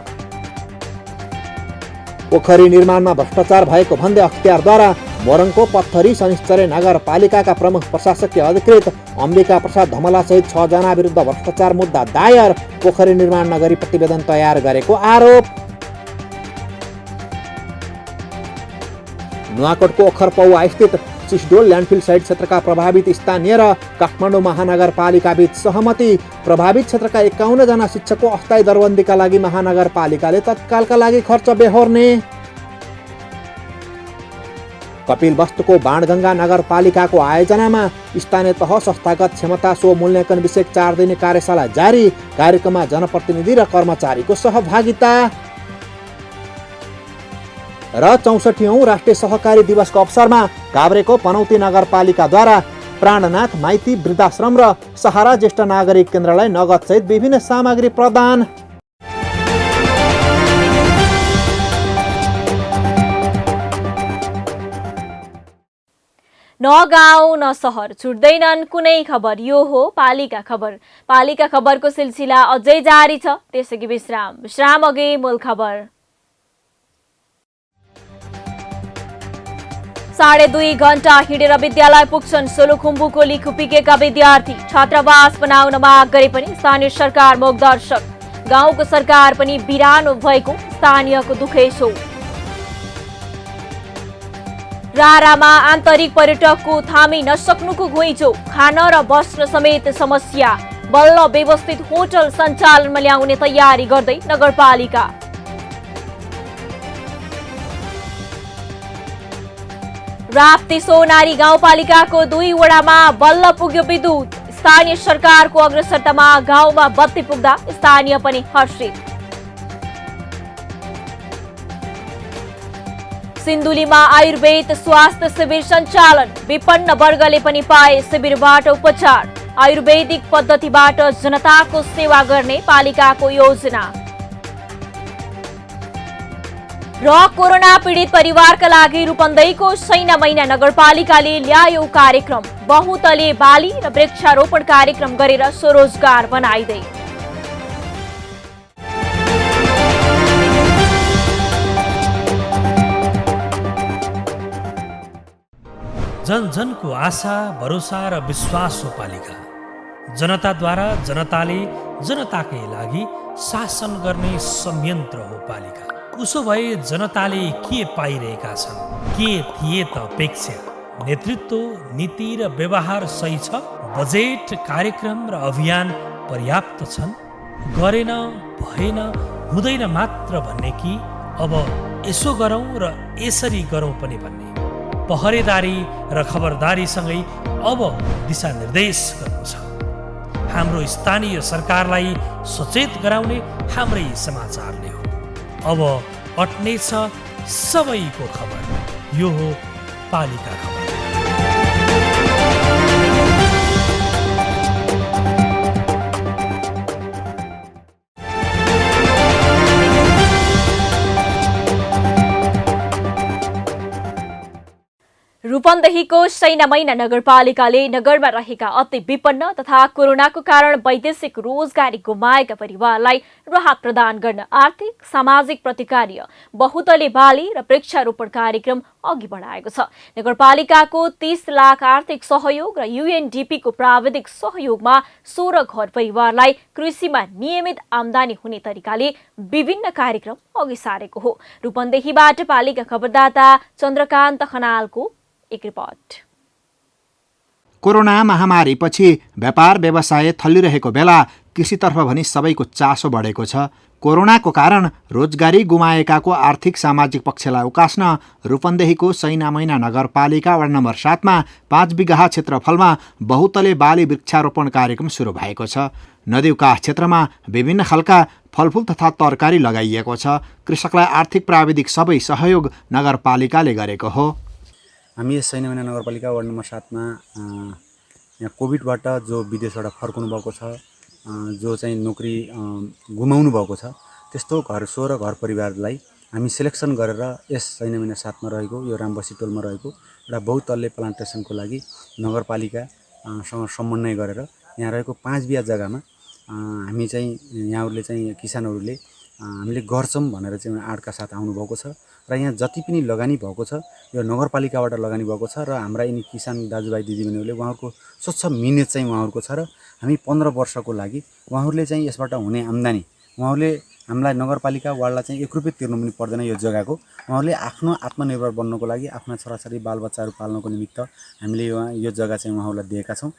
पोखरी निर्माणमा भ्रष्टाचार भएको भन्दै अख्तियारद्वारा मोरङको पत्थरी शनिश्चरी नगरपालिकाका प्रमुख प्रशासकीय अधिकृत अम्बिका प्रसाद धमला सहित 6 जना विरुद्ध भ्रष्टाचार मुद्दा दायर। पोखरी निर्माण नगरी प्रतिवेदन तयार गरेको आरोप। नुवाकोटको ओखरपौवा स्थित चिसडोल ल्यान्डफिल साइट क्षेत्रका प्रभावित स्थानीय र काठमाडौँ महानगरपालिका बीच सहमति। प्रभावित क्षेत्रका 51 जना शिक्षकको अस्थायी दरबन्दीका लागि महानगरपालिकाले तत्कालका लागि खर्च बेहोर्ने। कपिलवस्तुको बाणगङ्गा नगरपालिकाको आयोजनामा स्थानीय तह संस्थागत क्षमता सो मूल्याङ्कन विषयक 4 दिने कार्यशाला जारी। कार्यक्रममा जनप्रतिनिधि र कर्मचारीको सहभागिता। र 64औं राष्ट्रिय सहकारी दिवसको अवसरमा काभ्रेको पनौती नगरपालिकाद्वारा प्राणनाथ माइती वृद्धाश्रम र सहारा ज्येष्ठ नागरिक केन्द्रलाई नगदसहित विभिन्न सामग्री प्रदान। न गाउँ न सहर छुट्दैनन् कुनै खबर। यो हो पालिका खबर। पालिका खबरको सिलसिला अझै जारी छ, त्यसैगरी विश्राम अघि मूल खबर। 2.5 घण्टा हिँडेर विद्यालय पुग्छन् सोलुखुम्बुको लिखु पिकेका विद्यार्थी। छात्रावास बनाउन माग गरे पनि स्थानीय सरकार मोगदर्शक। गाउँको सरकार पनि बिरानो भएको स्थानीयको दुखै छ। रारामा आन्तरिक पर्यटकको थामी नसक्नुको घुइँचो। खान र बस्न समेत समस्या। बल्ल व्यवस्थित होटल सञ्चालनमा ल्याउने तयारी गर्दै नगरपालिका। राप्ती सोनारी गाउँपालिकाको 2 वडामा बल्ल पुग्यो विद्युत। स्थानीय सरकारको अग्रसरतामा गाउँमा बत्ती पुग्दा स्थानीय पनि हर्षित। सिन्धुलीमा आयुर्वेद स्वास्थ्य शिविर सञ्चालन। विपन्न वर्गले पनि पाए शिविरबाट उपचार। आयुर्वेदिक पद्धतिबाट जनताको सेवा गर्ने पालिकाको योजना। र कोरोना पीडित परिवारका लागि रूपन्देहीको सैना मैना नगरपालिकाले ल्यायो कार्यक्रम। बहुतले बाली र वृक्षारोपण कार्यक्रम गरेर स्वरोजगार बनाइदै। जन जनको आशा भरोसा र विश्वास हो पालिका। जनताद्वारा जनताले जनताकै लागि शासन गर्ने संयन्त्र हो पालिका। उसो भए जनताले के पाइरहेका छन्, के थिए त अपेक्षा? नेतृत्व, नीति र व्यवहार सही छ? बजेट, कार्यक्रम र अभियान पर्याप्त छन्? गरेन, भएन, हुँदैन मात्र भन्ने कि अब यसो गरौँ र यसरी गरौँ पनि भन्ने? पहरेदारी र खबरदारीसँगै अब दिशानिर्देश गर्नु छ। हाम्रो स्थानीय सरकारलाई सचेत गराउने हाम्रै समाचारले हो। अब अट्नेछ सबैको खबर। यो हो पालिका खबर। रूपन्देहीको सैना मैना नगरपालिकाले नगरमा रहेका अति विपन्न तथा कोरोनाको कारण वैदेशिक रोजगारी गुमाएका परिवारलाई राहत प्रदान गर्न आर्थिक सामाजिक प्रतिकार्य बहुतले बाली र वृक्षारोपण कार्यक्रम अघि बढाएको छ। नगरपालिकाको 30 लाख आर्थिक सहयोग र UNDP को प्राविधिक सहयोगमा 16 घर परिवारलाई कृषिमा नियमित आमदानी हुने तरिकाले विभिन्न कार्यक्रम अघि सारेको हो। रूपन्देहीबाट पालिका खबरदाता चन्द्रकान्त खनालको एक रिपोर्ट। कोरोना महामारीपछि व्यापार व्यवसाय थल्लिरहेको बेला कृषितर्फ भनी सबैको चासो बढेको छ। कोरोनाको कारण रोजगारी गुमाएकाको आर्थिक सामाजिक पक्षलाई उकास्न रूपन्देहीको सैना मैना नगरपालिका वडा नम्बर 7 मा 5 बिघा क्षेत्रफलमा बहुतले बाली वृक्षारोपण कार्यक्रम सुरु भएको छ। नदीउकाठ क्षेत्रमा विभिन्न खालका फलफुल तथा तरकारी लगाइएको छ। कृषकलाई आर्थिक प्राविधिक सबै सहयोग नगरपालिकाले गरेको हो। हामी यस सैना मैना नगरपालिका वार्ड नम्बर 7 मा यहाँ कोभिडबाट जो विदेशबाट फर्कनु भएको छ, जो चाहिँ नोकरी गुमाउनु भएको छ, त्यस्तो घर 16 घर परिवारलाई हामी सिलेक्सन गरेर यस सैना मैना 7 मा रहेको यो रामबसी टोलमा रहेको एउटा बहुतल्ले प्लान्टेसनको लागि नगरपालिकासँग समन्वय गरेर यहाँ रहेको 5 बिघा जग्गामा हामी चाहिँ यहाँहरूले चाहिँ किसानहरूले हामीले गर्छौं भनेर चाहिँ आडका साथ आउनु भएको छ र यहाँ जति पनि लगानी भएको छ यो नगरपालिकाबाट लगानी भएको छ र हाम्रा यिनी किसान दाजुभाइ दिदीबहिनीहरूले उहाँहरूको स्वच्छ मिनेज चाहिँ उहाँहरूको छ र हामी 15 वर्षको लागि उहाँहरूले चाहिँ यसबाट हुने आम्दानी उहाँहरूले हामीलाई नगरपालिका वार्डलाई चाहिँ 1 रुपियाँ तिर्नु पनि पर्दैन यो जग्गाको। उहाँहरूले आफ्नो आत्मनिर्भर बन्नको लागि आफ्ना छोराछोरी बालबच्चाहरू पाल्नको निमित्त हामीले यो जग्गा चाहिँ उहाँहरूलाई दिएका छौँ।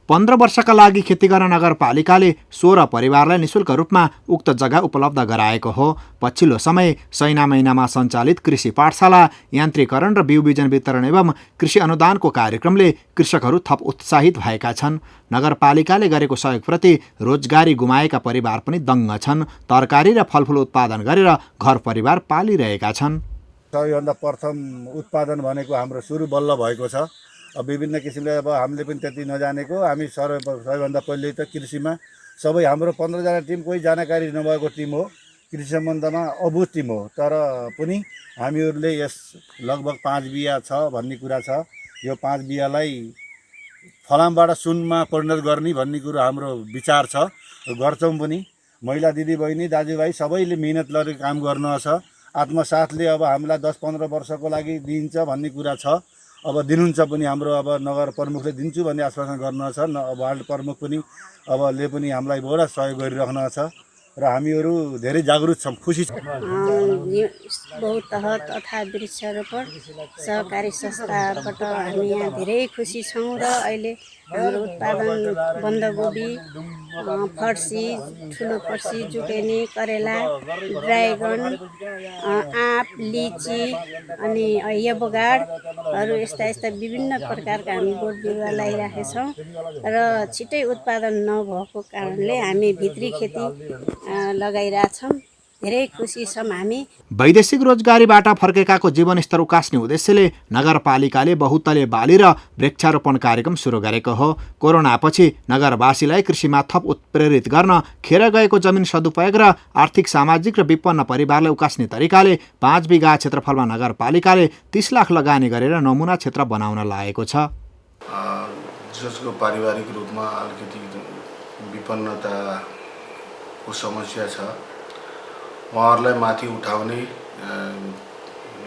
15 वर्षका लागि खेती गर्न नगरपालिकाले 16 परिवारलाई निशुल्क रूपमा उक्त जग्गा उपलब्ध गराएको हो। पछिल्लो समय सैना महिनामा सञ्चालित कृषि पाठशाला, यान्त्रिकरण र बिउ बिजन वितरण एवं कृषि अनुदानको कार्यक्रमले कृषकहरू थप उत्साहित भएका छन्। नगरपालिकाले गरेको सहयोगप्रति रोजगारी गुमाएका परिवार पनि दङ्ग छन्। तरकारी र फलफुल उत्पादन गरेर घर परिवार पालिरहेका छन्। सबैभन्दा प्रथम उत्पादन भनेको हाम्रो सुरु बल्ल भएको छ। विभिन्न किसिमले अब हामीले पनि त्यति नजानेको, हामी सबैभन्दा पहिले त कृषिमा सबै हाम्रो 15 जना टिम कोही जानकारी नभएको टिम हो, कृषि सम्बन्धमा अबुझ टिम हो। तर पनि हामीहरूले यस लगभग 5 बिया छ भन्ने कुरा छ। यो 5 बियालाई फलामबाट सुनमा परिणत गर्ने भन्ने कुरो हाम्रो विचार छ, गर्छौँ पनि। महिला दिदीबहिनी दाजुभाइ सबैले मिहिनेत गरेर काम गर्न छ। आत्मसाथले अब हामीलाई 10-15 वर्षको लागि दिन्छ भन्ने कुरा छ। अब दिनुहुन्छ पनि, हाम्रो अब नगर प्रमुखले दिन्छु भन्ने आश्वासन गर्न छ। वार्ड प्रमुख पनि ले पनि हामीलाई बडा सहयोग गरिराख्न छ र हामीहरू धेरै जागरुक छौँ, खुसी छौँ। बहुत तहत अथवा वृक्षारोपण सहकारी संस्थाबाट हामी यहाँ धेरै खुसी छौँ र अहिले हाम्रो उत्पादन बन्दागोबी, फर्सी, ठुलो फर्सी, जुकेनी, करेला, ड्राइगन, आँप, लिची अनि यबगाडहरू यस्ता विभिन्न प्रकारका हामी बोट बिरुवा लगाइराखेका छौँ र छिटै उत्पादन नभएको कारणले हामी भित्री खेती लगाइरहेछौँ। धेरै खुसी छौँ हामी। वैदेशिक रोजगारीबाट फर्केकाको जीवनस्तर उकास्ने उद्देश्यले नगरपालिकाले बहुतले बाली र वृक्षारोपण कार्यक्रम सुरु गरेको हो। कोरोनापछि नगरवासीलाई कृषिमा थप उत्प्रेरित गर्न खेर गएको जमिन सदुपयोग र आर्थिक सामाजिक र विपन्न परिवारलाई उकास्ने तरिकाले 5 बिघा क्षेत्रफलमा नगरपालिकाले 30 लाख लगानी गरेर नमुना क्षेत्र बनाउन लागेको छ। जसको पारिवारिक रूपमा अलिकति विपन्नताको समस्या छ, उहाँहरूलाई माथि उठाउने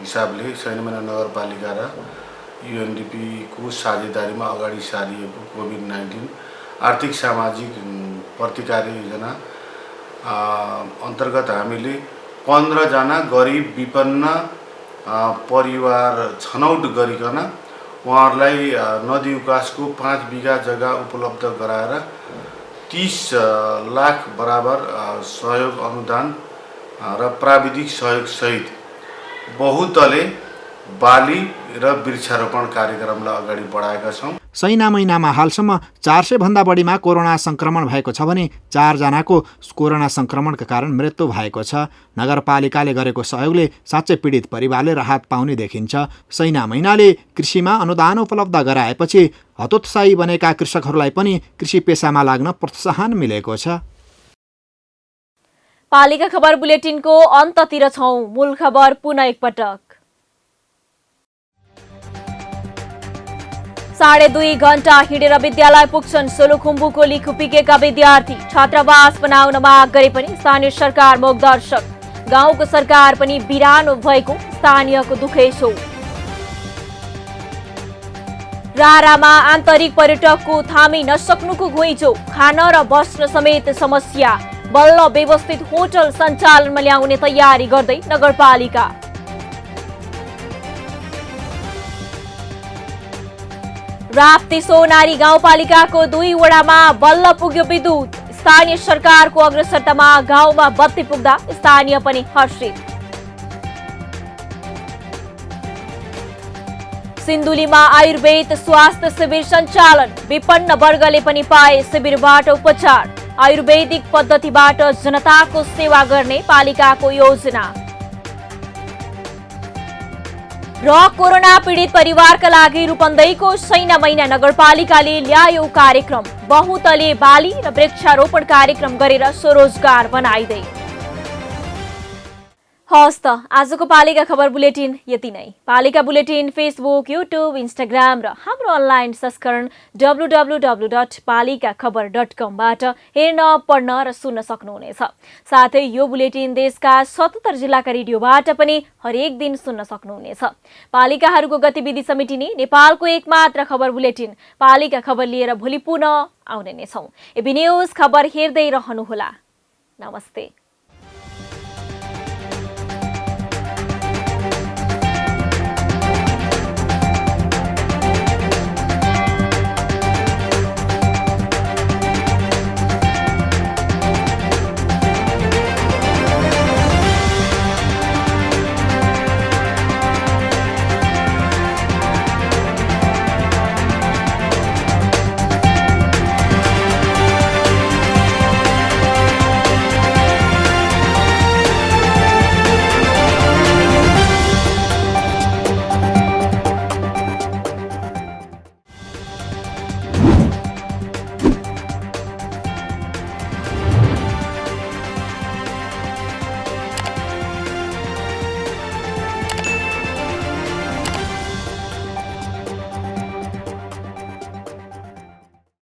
हिसाबले सैनामैना नगरपालिका र युएनडिपीको साझेदारीमा अगाडि सारिएको कोभिड-19 आर्थिक सामाजिक प्रतिकार योजना अन्तर्गत हामीले 15 जना गरिब विपन्न परिवार छनौट गरिकन उहाँहरूलाई नदी उकासको 5 बिघा जग्गा उपलब्ध गराएर 30 लाख बराबर सहयोग अनुदान र प्राविधिक सहयोग सहित बहुतले बाली र वृक्षारोपण कार्यक्रमलाई अगाडि बढाएका छौँ। सैना महिनामा हालसम्म 400 भन्दा बढीमा कोरोना संक्रमण भएको छ भने 4 जनाको कोरोना संक्रमणका कारण मृत्यु भएको छ। नगरपालिकाले गरेको सहयोगले साँच्चै पीडित परिवारले राहत पाउने देखिन्छ। सैना महिनाले कृषिमा अनुदान उपलब्ध गराएपछि हतोत्साही बनेका कृषकहरूलाई पनि कृषि पेसामा लाग्न प्रोत्साहन मिलेको छ। पालिका खबर बुलेटिनको अन्ततिर छौं। मूल खबर पुनः एकपटक। 2.5 घण्टा हिँडेर विद्यालय पुग्छन् सोलुखुम्बुको लिखु पुगेका विद्यार्थी। छात्रावास बनाउन माग गरे पनि स्थानीय सरकार मोगदर्शक। गाउँको सरकार पनि बिरानो भएको स्थानीयको दुखै छ। रारामा आन्तरिक पर्यटकको थामी नसक्नुको घुइँचो। खान र बस्न समेत समस्या। बल्ल व्यवस्थित होटल सञ्चालनमा ल्याउने तयारी गर्दै नगरपालिका। राप्ती सोनारी गाउँपालिकाको 2 वडामा बल्ल पुग्यो विद्युत। स्थानीय सरकारको अग्रसरतामा गाउँमा बत्ती पुग्दा स्थानीय पनि हर्षित। सिन्धुलीमा आयुर्वेद स्वास्थ्य शिविर सञ्चालन। विपन्न वर्गले पनि पाए शिविरबाट उपचार। आयुर्वेदिक पद्धतिबाट जनताको सेवा गर्ने पालिकाको योजना। र कोरोना पीडित परिवारका लागि रूपन्देहीको सैना महिना नगरपालिकाले ल्यायो कार्यक्रम। बहुतले बाली र वृक्षारोपण कार्यक्रम गरेर स्वरोजगार बनाइदै। हस् त आजको पालिका खबर बुलेटिन यति नै। पालिका बुलेटिन फेसबुक, युट्युब, इन्स्टाग्राम र हाम्रो अनलाइन संस्करण www.palikaKhabar.com बाट हेर्न, पढ्न र सुन्न सक्नुहुनेछ। साथै यो बुलेटिन देशका 77 जिल्लाका रेडियोबाट पनि हरेक दिन सुन्न सक्नुहुनेछ। पालिकाहरूको गतिविधि समेटिने नेपालको एकमात्र खबर बुलेटिन पालिका खबर लिएर भोलि पुनः आउने नै छौं। एबी न्यूज खबर हेर्दै रहनुहोला। नमस्ते।